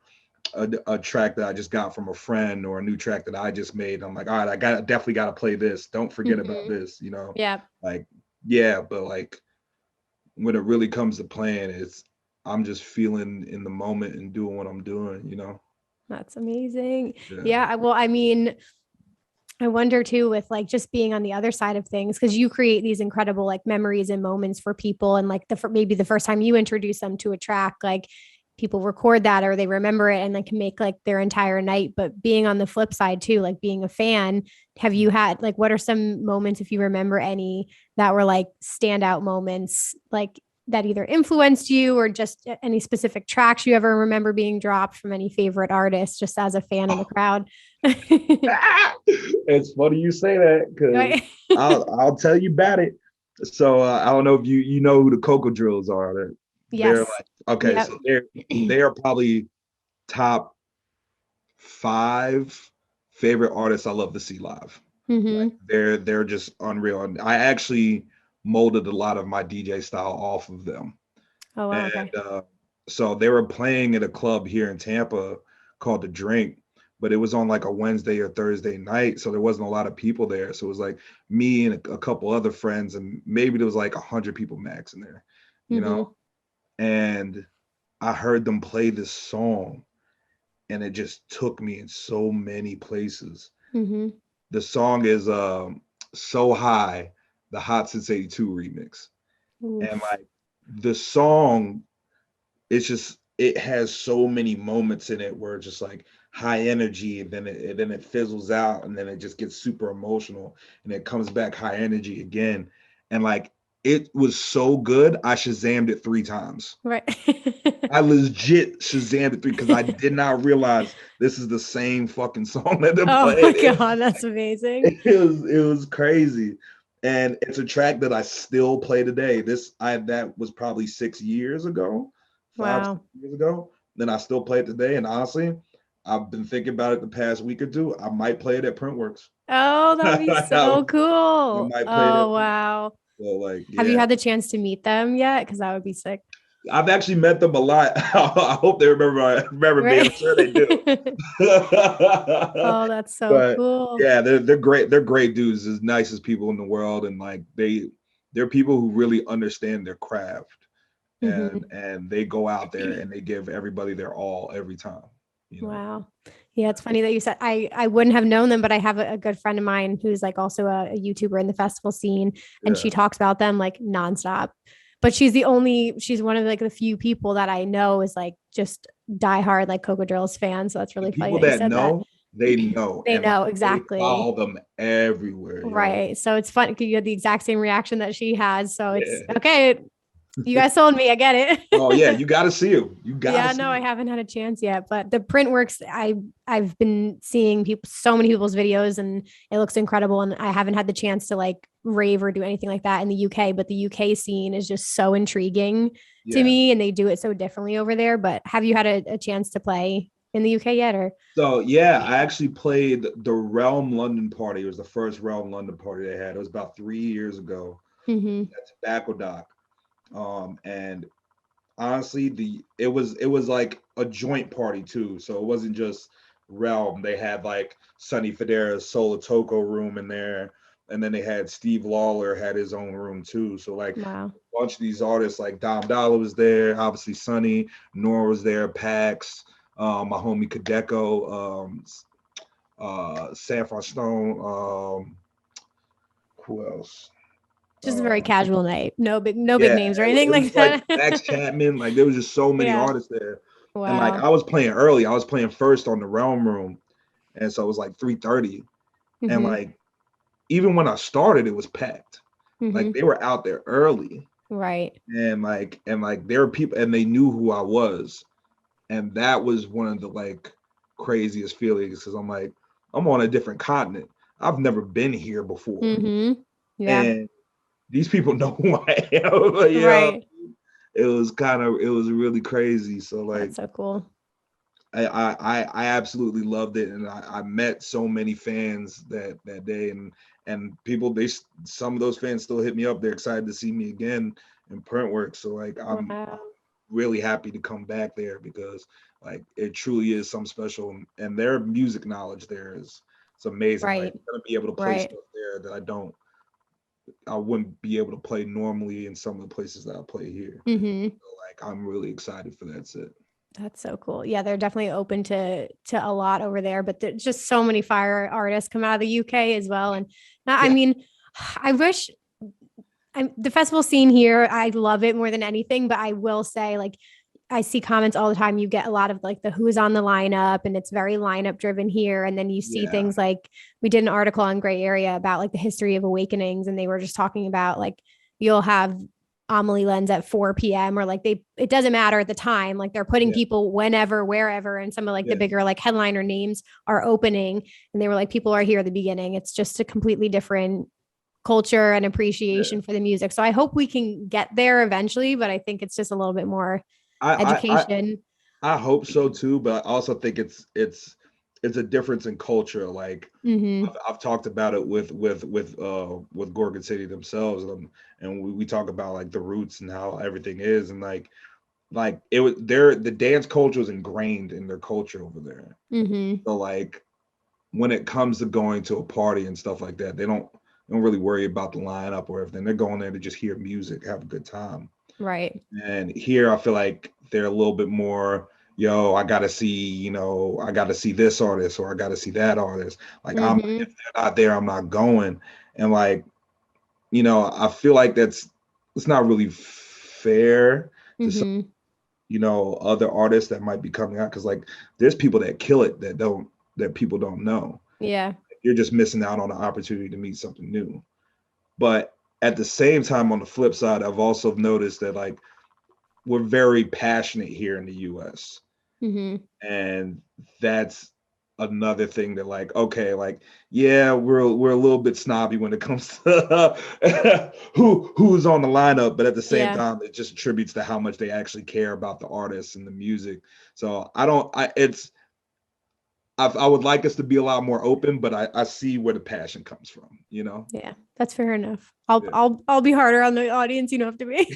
a track that I just got from a friend or a new track that I just made, I'm like, all right, definitely got to play this. Don't forget about this, Yeah. Like, yeah, but like when it really comes to playing, I'm just feeling in the moment and doing what I'm doing, That's amazing. Yeah. Well, I mean, I wonder too, with like just being on the other side of things, because you create these incredible like memories and moments for people. And like maybe the first time you introduce them to a track, like people record that or they remember it and they can make like their entire night. But being on the flip side too, like being a fan, have you had like, what are some moments, if you remember any, that were like standout moments, like that either influenced you or just any specific tracks you ever remember being dropped from any favorite artists, just as a fan in the crowd? It's funny you say that, because I'll tell you about it. So I don't know if you know who the Cocoa Drills are. They're like, okay, yep. So they are probably top 5 favorite artists I love to see live. Like they're just unreal. And I actually molded a lot of my DJ style off of them. Oh wow. And so they were playing at a club here in Tampa called The Drink, but it was on like a Wednesday or Thursday night, so there wasn't a lot of people there. So it was like me and a couple other friends, and maybe there was like 100 people max in there, you know. And I heard them play this song, and it just took me in so many places. The song is So High, the Hot Since 82 remix. And like the song, it has so many moments in it where it's just like high energy, and then it fizzles out, and then it just gets super emotional, and it comes back high energy again. And like it was so good, I Shazammed it 3 times. Right. I legit Shazammed it 3 because I did not realize this is the same fucking song that they're Oh playing. my God, that's amazing. It was crazy. And it's a track that I still play today. That was probably 6 years ago, 5 Wow. 6 years ago. Then I still play it today. And honestly, I've been thinking about it the past week or two. I might play it at Printworks. Oh, that'd be so I cool. might play it Oh, at wow. so like, Have you yeah. had the chance to meet them yet? Because that would be sick. I've actually met them a lot. I hope they remember me. I'm Right. sure they do. Oh, that's so But cool. yeah, they're great. They're great dudes, as nicest people in the world, and like they're people who really understand their craft, Mhm. and they go out there and they give everybody their all every time. You know? Wow. Yeah, it's funny that you said I wouldn't have known them, but I have a good friend of mine who's like also a YouTuber in the festival scene, and she Yeah. talks about them like nonstop. But she's one of like the few people that I know is like just diehard like Coco Drills fan. So that's The really funny people that you that said that. know, they know, They and like know they exactly. follow them everywhere. You know? Right. So it's fun because you had the exact same reaction that she has. So it's Yeah. okay. You guys sold me. I get Oh yeah, it. you got to see them. You got to Yeah, see no, I 'em. haven't had a chance yet, but the print works. I've been seeing so many people's videos, and it looks incredible. And I haven't had the chance to like rave or do anything like that in the UK, but the UK scene is just so intriguing to Yeah. me, and they do it so differently over there. But have you had a chance to play in the UK yet, or? So yeah, I actually played the Realm London party. It was the first Realm London party they had. It was about 3 years ago Mm-hmm. at Tobacco Dock. And honestly, it was like a joint party too. So it wasn't just Realm. They had like Sonny Federa's Sola Toco room in there, and then they had Steve Lawler had his own room too. So like Wow. a bunch of these artists like Dom Dollar was there, obviously Sonny, Nora was there, Pax, my homie Kadeko, Sanford Stone, who else? Just a very Um, casual night. No big yeah, names or anything it like was like that. Max Chapman. Like there was just so many Yeah. artists there, and like Wow. I was playing early. I was playing first on the Realm Room, and so it was like 3:30. And Mm-hmm. like even when I started, it was packed. Mm-hmm. Like they were out there early, Right. and like there were people, and they knew who I was, and that was one of the like craziest feelings because I'm like I'm on a different continent. I've never been here before, Mm-hmm. Yeah. and these people know who I am. You know, Right. it was really crazy. So like That's so cool. I absolutely loved it, and I met so many fans that day, and people some of those fans still hit me up. They're excited to see me again in Printwork. So like I'm Wow. really happy to come back there because like it truly is something special, and their music knowledge there is it's amazing. Like Right. I'm gonna be able to play Right. stuff there that I wouldn't be able to play normally in some of the places that I play here. Mm-hmm. So like I'm really excited for that set. That's so cool. Yeah, they're definitely open to a lot over there, but there's just so many fire artists come out of the UK as well. And I Yeah. mean, I wish the festival scene here, I love it more than anything, but I will say like I see comments all the time. You get a lot of like the who's on the lineup, and it's very lineup driven here. And then you see Yeah. things like we did an article on Gray Area about like the history of awakenings, and they were just talking about like you'll have Amelie Lens at 4 p.m. or like it doesn't matter at the time. Like they're putting Yeah. people whenever, wherever, and some of like the Yeah. bigger like headliner names are opening. And they were like, people are here at the beginning. It's just a completely different culture and appreciation for the music. So I hope we can get there eventually, but I think it's just a little bit more I I I education. I hope so too, but I also think it's a difference in culture. Like Mm-hmm. I've talked about it with Gorgon City themselves, and we talk about like the roots and how everything is, and like it was the dance culture is ingrained in their culture over there. Mm-hmm. So like when it comes to going to a party and stuff like that, they don't really worry about the lineup or everything. They're going there to just hear music, have a good time. Right. And here I feel like they're a little bit more, yo, I gotta see, I gotta see this artist or I gotta see that artist. Like if Mm-hmm. they're not there, I'm not going. And like, I feel like it's not really fair to some, Mm-hmm. other artists that might be coming out, because like there's people that kill it that people don't know. Yeah. You're just missing out on the opportunity to meet something new. But at the same time, on the flip side, I've also noticed that like we're very passionate here in the US. Mm-hmm. And that's another thing that like, okay, like, yeah, we're a little bit snobby when it comes to who's on the lineup, but at the same Yeah. time, it just attributes to how much they actually care about the artists and the music. So I would like us to be a lot more open, but I see where the passion comes from, Yeah, that's fair enough. I'll Yeah. I'll be harder on the audience. You don't have to be.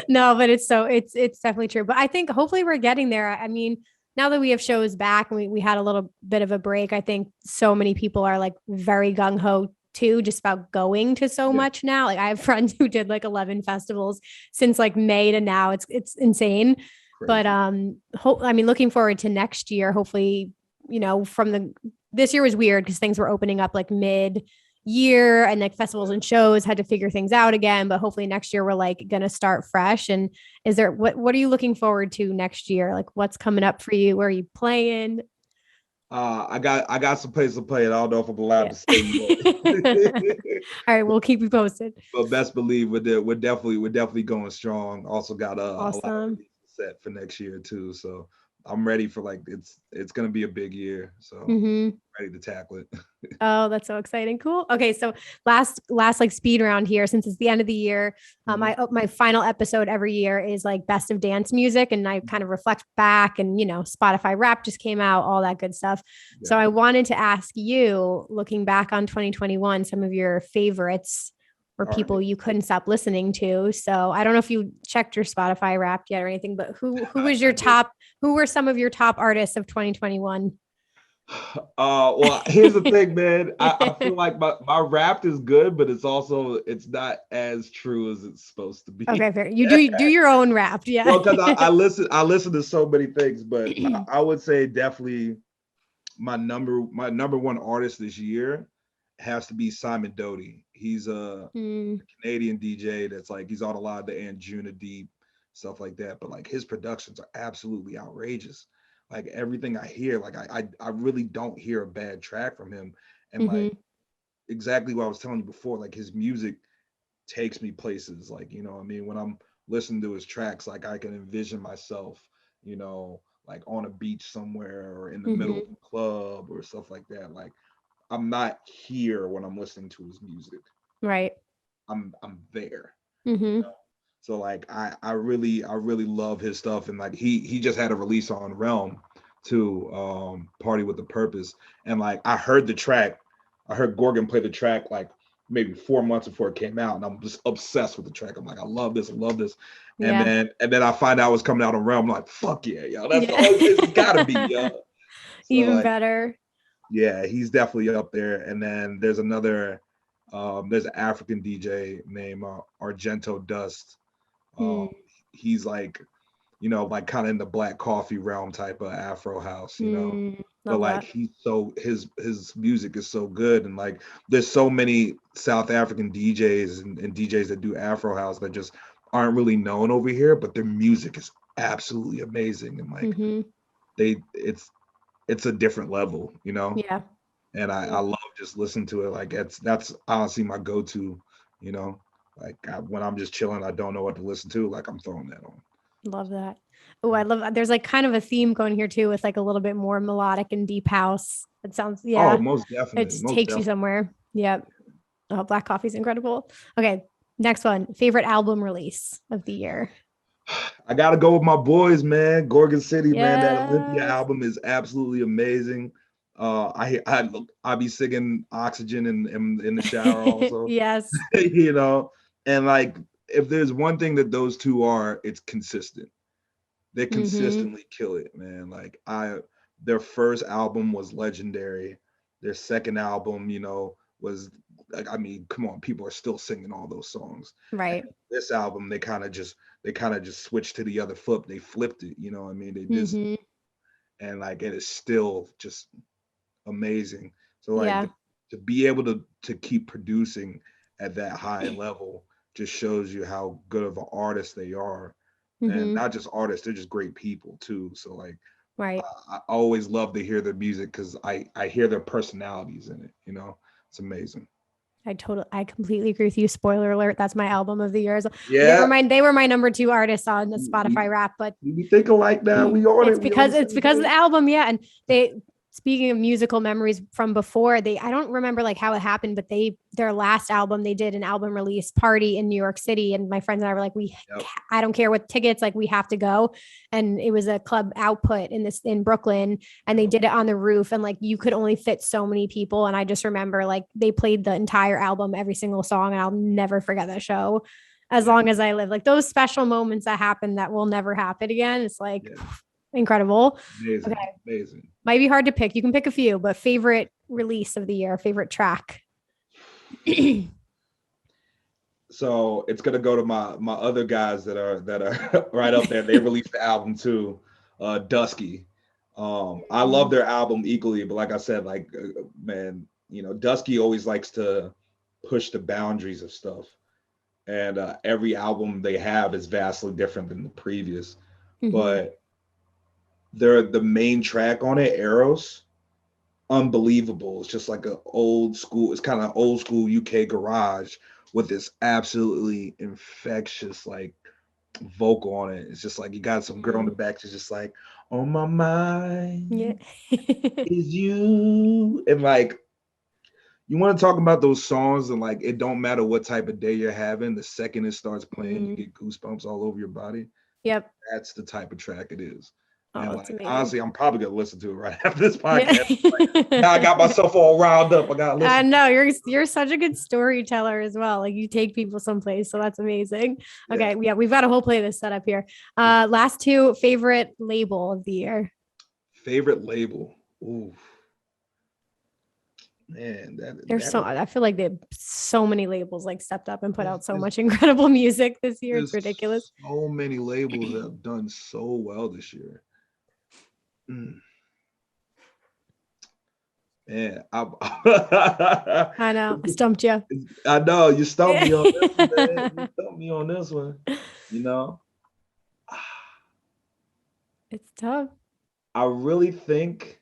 No, but it's definitely true. But I think hopefully we're getting there. I mean, now that we have shows back and we had a little bit of a break, I think so many people are like very gung ho too, just about going to so Yeah. much now. Like I have friends who did like 11 festivals since like May to now. It's insane. But I mean, looking forward to next year. Hopefully, this year was weird because things were opening up like mid year and like festivals and shows had to figure things out again. But hopefully next year we're like gonna start fresh. And what are you looking forward to next year? Like what's coming up for you? Where are you playing? I got some places to play, and I don't know if I'm allowed Yeah. to say yet. All right, we'll keep you posted. But best believe we're definitely going strong. Also got a lot of Awesome. releases set for next year too. So I'm ready for like it's gonna be a big year. So Mm-hmm. ready to tackle it. Oh, that's so exciting. Cool. Okay. So last like speed round here, since it's the end of the year, my final episode every year is like best of dance music. And I kind of reflect back and, Spotify rap just came out, all that good stuff. Yeah. So I wanted to ask you, looking back on 2021, some of your favorites or All people right. you couldn't stop listening to. So I don't know if you checked your Spotify rap yet or anything, but who was your top, who were some of your top artists of 2021? Well, here's the thing, man. I feel like my rap is good, but it's not as true as it's supposed to be. Okay, fair. You do your own rap, yeah. Well, because I listen to so many things, but I would say definitely my number one artist this year has to be Simon Doty. He's a Canadian DJ that's like he's on a lot of the Anjuna Deep stuff like that, but like his productions are absolutely outrageous. Like everything I hear, like I really don't hear a bad track from him. And like exactly what I was telling you before, like his music takes me places. Like, what I mean, when I'm listening to his tracks, like I can envision myself, like on a beach somewhere or in the middle of a club or stuff like that. Like I'm not here when I'm listening to his music. Right. I'm there. Mm-hmm. So like I really love his stuff, and like he just had a release on Realm too, Party with a Purpose, and like I heard Gorgon play the track like maybe 4 months before it came out, and I'm just obsessed with the track. I'm like, I love this, and Yeah. then I find out it's coming out on Realm. I'm like, fuck yeah, yo, that's the only place it's gotta be, yo. So, Even better. Yeah, he's definitely up there. And then there's another there's an African DJ named Argento Dust. He's like, like kind of in the black coffee realm type of Afro house, but like his music is so good, and like there's so many South African DJs and DJs that do Afro house that just aren't really known over here, but their music is absolutely amazing, and like it's a different level, Yeah. And I love just listening to it. Like that's honestly my go-to, like when I'm just chilling, I don't know what to listen to, like I'm throwing that on. Love that. Oh, I love that. There's like kind of a theme going here too, with like a little bit more melodic and deep house. It sounds, yeah. Oh, most definitely. It takes you somewhere. Yep. Oh, Black Coffee's incredible. Okay. Next one. Favorite album release of the year. I gotta go with my boys, man. Gorgon City, man. That Olympia album is absolutely amazing. I be singing Oxygen in the shower also. Yes. And like if there's one thing that those two are, it's consistent. They consistently kill it, man. Like their first album was legendary. Their second album, was like, I mean, come on, people are still singing all those songs. Right. And this album, they kind of just switched to the other foot. They flipped it, I mean? They just and like it is still just amazing. So like to be able to keep producing at that high level just shows you how good of an artist they are. and not just artists, they're just great people too. So like Right. I always love to hear their music because I hear their personalities in it. You know, it's amazing. I completely agree with you. Spoiler alert, that's my album of the year. Yeah, They were my number 2 artists on the Spotify we, Rap, but we think alike now. We on it. We on it's the because of same the album. Yeah. And speaking of musical memories from before, I don't remember like how it happened, but their last album, they did an album release party in New York City. And my friends and I were like, Yep. I don't care what tickets, like we have to go. And it was a club Output in Brooklyn, and they did it on the roof, and like you could only fit so many people. And I just remember like they played the entire album, every single song, and I'll never forget that show as long as I live. Like those special moments that happen that will never happen again. It's like incredible. Amazing, Okay. amazing. Might be hard to pick. You can pick a few, but favorite release of the year, favorite track. So it's gonna go to my other guys that are right up there. They released the album too, Dusky. I love their album equally, but like I said, like man, you know, Dusky always likes to push the boundaries of stuff, and every album they have is vastly different than the previous. But the main track on it, Eros, unbelievable. It's just like a old school. It's kind of old school UK garage with this absolutely infectious like vocal on it. It's just like you got some girl in the back. She's just like, "On my mind is you," and like you want to talk about those songs, and like it don't matter what type of day you're having. The second it starts playing, you get goosebumps all over your body. Yep. That's the type of track it is. Oh, And that's like amazing. honestly, I'm probably gonna listen to it right after this podcast. Like, now I got myself all riled up. I gotta listen. I know you're such a good storyteller as well. Like you take people someplace, so that's amazing. Okay, yeah, we've got a whole playlist set up here. Last 2, favorite label of the year. Favorite label. Ooh. Man, I feel like they have so many labels like stepped up and put out so much incredible music this year. It's ridiculous. So many labels that have done so well this year. Man, I know. I stumped you. I know you stumped me on this one, man. You stumped me on this one. You know, it's tough. I really think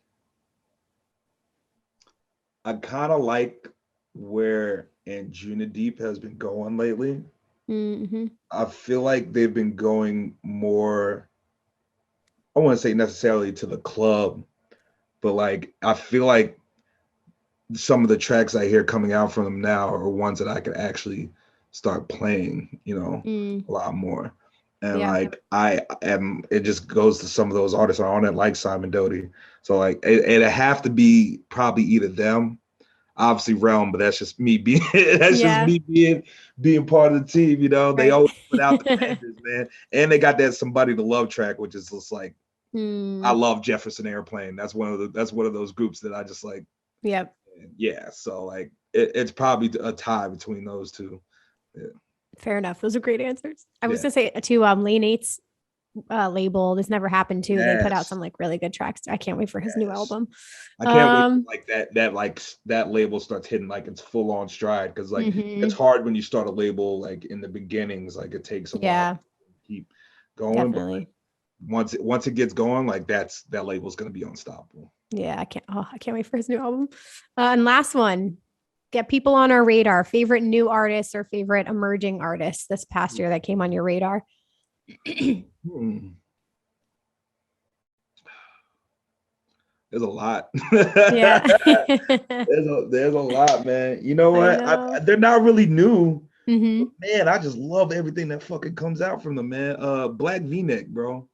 I kind of like where Anjuna Deep has been going lately. I feel like they've been going more, I wouldn't say necessarily to the club, but like I feel like some of the tracks I hear coming out from them now are ones that I could actually start playing, you know, a lot more. And like it just goes to some of those artists on it, like Simon Doty. So like it'd have to be probably either them, obviously Realm, but that's just me being being part of the team, you know. They always put out the bangers, man. And they got that Somebody to Love track, which is just like I love Jefferson Airplane. That's one of those groups that I just like. Yep. Yeah. So like it's probably a tie between those two. Yeah. Fair enough. Those are great answers. I was gonna say too, Lane 8's label, This Never Happened too. They put out some like really good tracks. I can't wait for his new album. I can't wait for, like that label starts hitting like its full on stride, because like it's hard when you start a label like in the beginnings, like it takes a while to keep going. Definitely. But once it gets going, like that label's gonna be unstoppable. Yeah, I can't wait for his new album. And last one, get people on our radar. Favorite new artists or favorite emerging artists this past year that came on your radar. There's a lot. Yeah. there's a lot, man. You know what? They're not really new. Man, I just love everything that fucking comes out from them, man. Black V-neck, bro.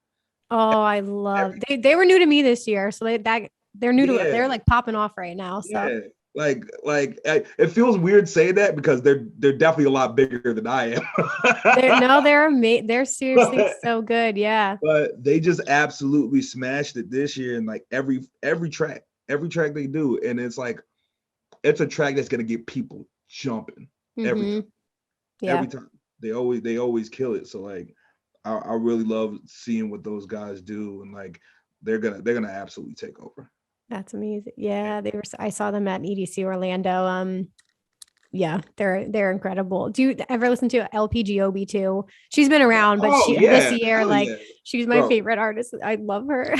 Oh, I love. They were new to me this year, so they're new to it. They're like popping off right now. So. Yeah. Like it feels weird saying that because they're definitely a lot bigger than I am. They're seriously so good. Yeah. But they just absolutely smashed it this year, and like every track they do, and it's like it's a track that's gonna get people jumping every time. Yeah. Every time they always kill it. So like I really love seeing what those guys do, and like they're gonna absolutely take over. That's amazing. Yeah, I saw them at EDC Orlando Yeah, they're incredible. Do you ever listen to LPGOB too? She's been around, but Oh this yeah, year, hell like yeah, she's my bro. favorite artist. I love her.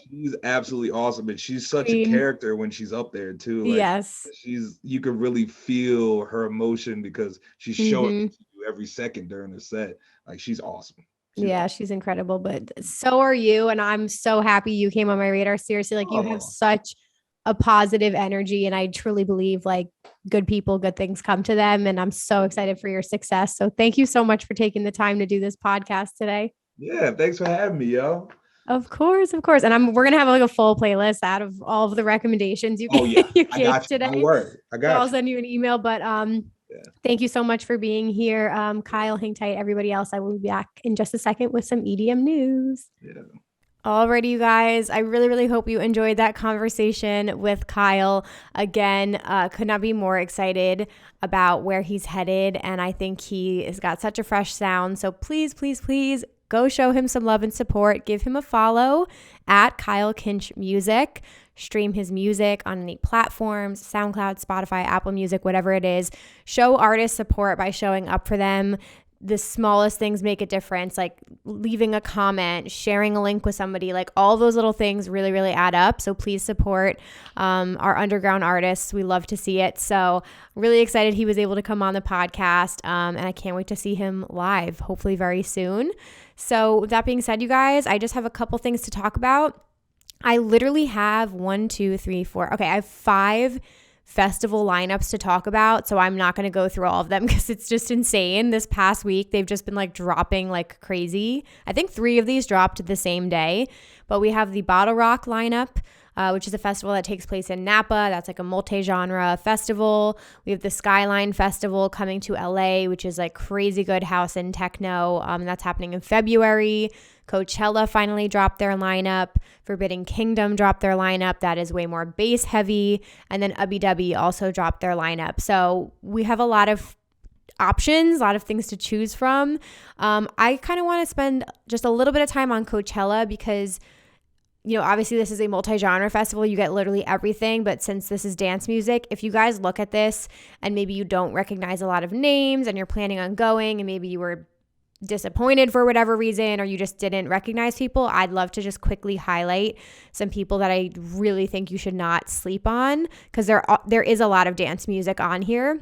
She's absolutely awesome, and she's such a Queen. character when she's up there too. Like Yes. you could really feel her emotion because she's showing Hmm. it to you every second during the set. Like she's awesome. She's Yeah, awesome. she's incredible, but so are you. And I'm so happy you came on my radar. Seriously, like you have Oh such a positive energy. And I truly believe like good people, good things come to them. And I'm so excited for your success. So thank you so much for taking the time to do this podcast today. yeah, thanks for having me, yo. Of course, of course. And we're gonna have like a full playlist out of all of the recommendations you Oh yeah, you I gave got you. Don't today. worry, I So I'll got you. send you an email. But Yeah, thank you so much for being here. Kyle, hang tight, everybody else. I will be back in just a second with some EDM news. yeah. Alrighty, you guys. I really, really hope you enjoyed that conversation with Kyle. Again, could not be more excited about where he's headed. And I think he has got such a fresh sound. So please, please, please go show him some love and support. Give him a follow at Kyle Kinch Music. Stream his music on any platforms, SoundCloud, Spotify, Apple Music, whatever it is. Show artists support by showing up for them. The smallest things make a difference, like leaving a comment, sharing a link with somebody, like all those little things really, really add up. So please support our underground artists. We love to see it. So really excited he was able to come on the podcast, and I can't wait to see him live, hopefully very soon. So with that being said, you guys, I just have a couple things to talk about. I literally have 1, 2, 3, 4. Okay, I have 5 festival lineups to talk about, so I'm not going to go through all of them because it's just insane. This past week they've just been like dropping like crazy. I think 3 of these dropped the same day, but we have the Bottle Rock lineup, which is a festival that takes place in Napa. That's like a multi-genre festival. We have the Skyline Festival coming to LA, which is like crazy good house and techno. That's happening in February. Coachella finally dropped their lineup. Forbidden Kingdom dropped their lineup. That is way more bass heavy. And then Ubbi Dubbi also dropped their lineup. So we have a lot of options, a lot of things to choose from. I kind of want to spend just a little bit of time on Coachella because, you know, obviously this is a multi-genre festival. You get literally everything. But since this is dance music, if you guys look at this and maybe you don't recognize a lot of names and you're planning on going and maybe you were disappointed for whatever reason or you just didn't recognize people, I'd love to just quickly highlight some people that I really think you should not sleep on because there is a lot of dance music on here.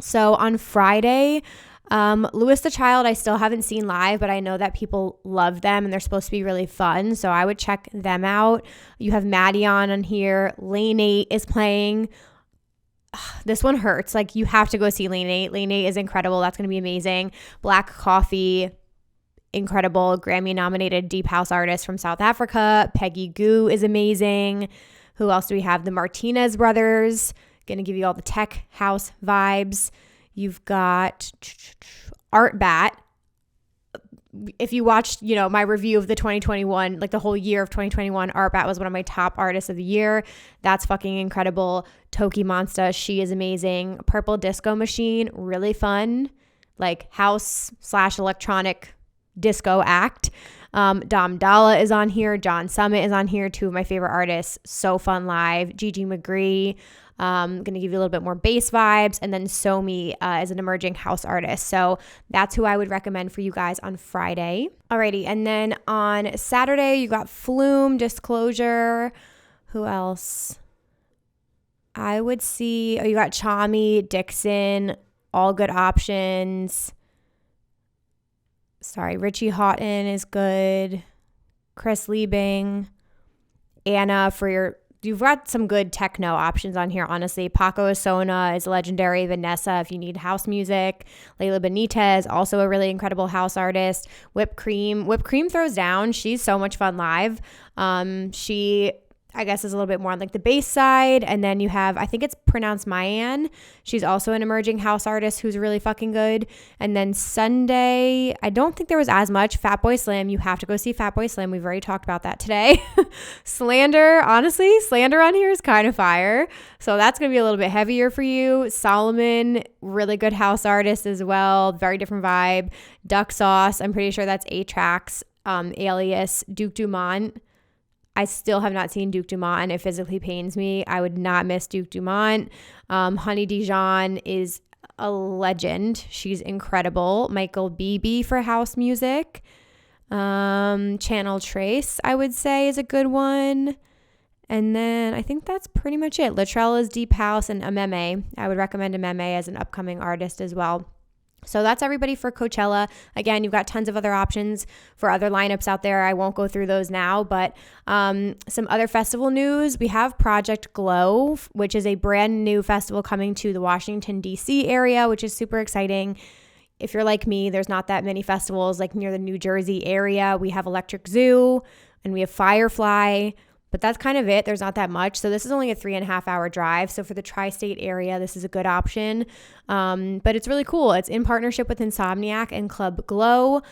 So on Friday, Louis the Child, I still haven't seen live, but I know that people love them and they're supposed to be really fun. So I would check them out. You have Maddie on here. Lane 8 is playing. This one hurts. Like, you have to go see Lane 8. Lane 8 is incredible. That's going to be amazing. Black Coffee, incredible. Grammy-nominated deep house artist from South Africa. Peggy Goo is amazing. Who else do we have? The Martinez Brothers. Going to give you all the tech house vibes. You've got Art Bat. If you watched, you know, my review of the 2021, like the whole year of 2021, Art Bat was one of my top artists of the year. That's fucking incredible. Toki Monsta, she is amazing. Purple Disco Machine, really fun, like house / electronic disco act. Dom Dalla is on here. John Summit is on here. 2 of my favorite artists. So fun live. Gigi McGree. Going to give you a little bit more bass vibes. And then Somi is an emerging house artist. So that's who I would recommend for you guys on Friday. Alrighty. And then on Saturday, you got Flume, Disclosure. Who else? I would see, you got Chami, Dixon, all good options. Sorry, Richie Houghton is good. Chris Liebing. Anna you've got some good techno options on here, honestly. Paco Asona is legendary. Vanessa, if you need house music. Layla Benitez, also a really incredible house artist. Whipped Cream throws down. She's so much fun live. She, I guess, is a little bit more on like the bass side. And then you have, I think it's pronounced Mayan. She's also an emerging house artist who's really fucking good. And then Sunday, I don't think there was as much. Fatboy Slim, you have to go see Fatboy Slim. We've already talked about that today. Slander, honestly, Slander on here is kind of fire. So that's going to be a little bit heavier for you. Solomon, really good house artist as well. Very different vibe. Duck Sauce, I'm pretty sure that's A-Trax, alias Duke Dumont. I still have not seen Duke Dumont, and it physically pains me. I would not miss Duke Dumont. Honey Dijon is a legend. She's incredible. Michael Beebe for house music. Channel Trace, I would say, is a good one. And then I think that's pretty much it. Latrella's Deep House and Ameme. I would recommend Ameme as an upcoming artist as well. So that's everybody for Coachella. Again, you've got tons of other options for other lineups out there. I won't go through those now, but some other festival news. We have Project Glow, which is a brand new festival coming to the Washington, D.C. area, which is super exciting. If you're like me, there's not that many festivals like near the New Jersey area. We have Electric Zoo and we have Firefly, but that's kind of it. There's not that much. So this is only a 3.5 hour drive. So for the tri-state area, this is a good option. But it's really cool. It's in partnership with Insomniac and Club Glow.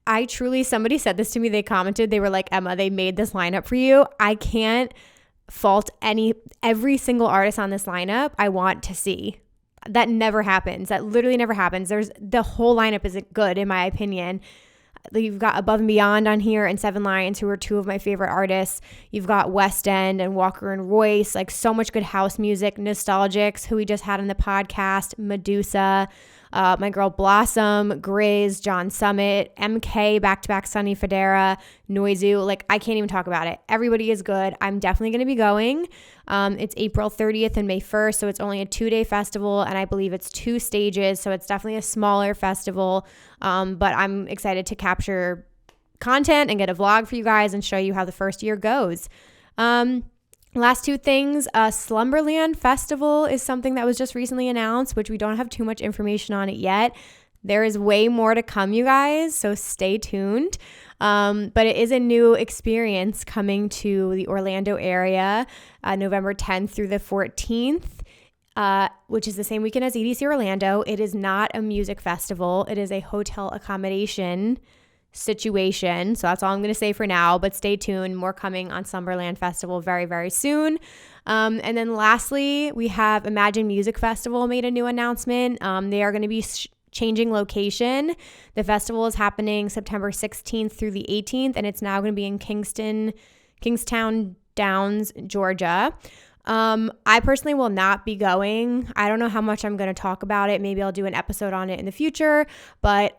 Somebody said this to me. They commented, they were like, Emma, they made this lineup for you. I can't fault every single artist on this lineup I want to see. That never happens. That literally never happens. The whole lineup isn't good in my opinion. You've got Above and Beyond on here and Seven Lions, who are two of my favorite artists. You've got West End and Walker and Royce, like so much good house music. Nostalgics, who we just had on the podcast. Medusa, my girl Blossom, Grizz, John Summit, MK, back-to-back Sunny Federa, Noizu. Like, I can't even talk about it. Everybody is good. I'm definitely going to be going. It's April 30th and May 1st, so it's only a 2-day festival, and I believe it's 2 stages, so it's definitely a smaller festival, but I'm excited to capture content and get a vlog for you guys and show you how the first year goes. Last 2 things, Slumberland Festival is something that was just recently announced, which we don't have too much information on it yet. There is way more to come, you guys, so stay tuned. But it is a new experience coming to the Orlando area, November 10th through the 14th, which is the same weekend as EDC Orlando. It is not a music festival. It is a hotel accommodation situation. So that's all I'm going to say for now, but stay tuned. More coming on Slumberland Festival very, very soon. And then lastly, we have Imagine Music Festival made a new announcement. They are going to be changing location. The festival is happening September 16th through the 18th, and it's now going to be in Kingstown Downs, Georgia. I personally will not be going. I don't know how much I'm going to talk about it. Maybe I'll do an episode on it in the future, but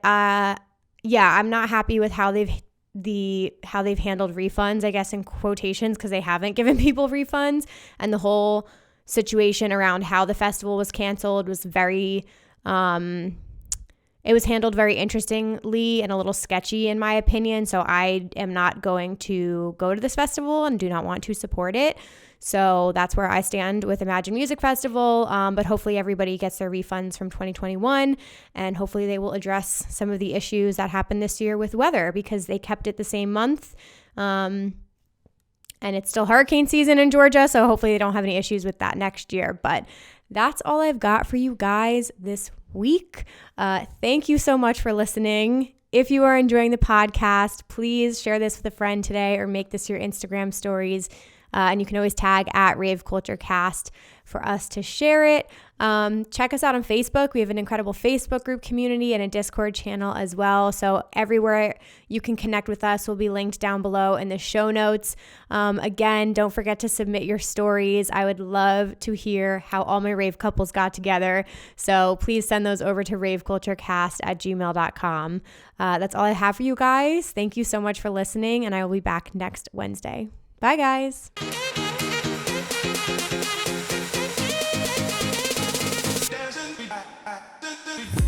yeah, I'm not happy with how they've handled refunds, I guess in quotations, because they haven't given people refunds, and the whole situation around how the festival was canceled was very it was handled very interestingly and a little sketchy in my opinion. So I am not going to go to this festival and do not want to support it. So that's where I stand with Imagine Music Festival. But hopefully everybody gets their refunds from 2021, and hopefully they will address some of the issues that happened this year with weather, because they kept it the same month. And it's still hurricane season in Georgia, so hopefully they don't have any issues with that next year. But that's all I've got for you guys this week. Thank you so much for listening. If you are enjoying the podcast, please share this with a friend today or make this your Instagram stories. And you can always tag at raveculturecast for us to share it. Check us out on Facebook. We have an incredible Facebook group community and a Discord channel as well. So everywhere you can connect with us will be linked down below in the show notes. Again, don't forget to submit your stories. I would love to hear how all my rave couples got together. So please send those over to raveculturecast@gmail.com. That's all I have for you guys. Thank you so much for listening, and I will be back next Wednesday. Bye, guys. Dancing.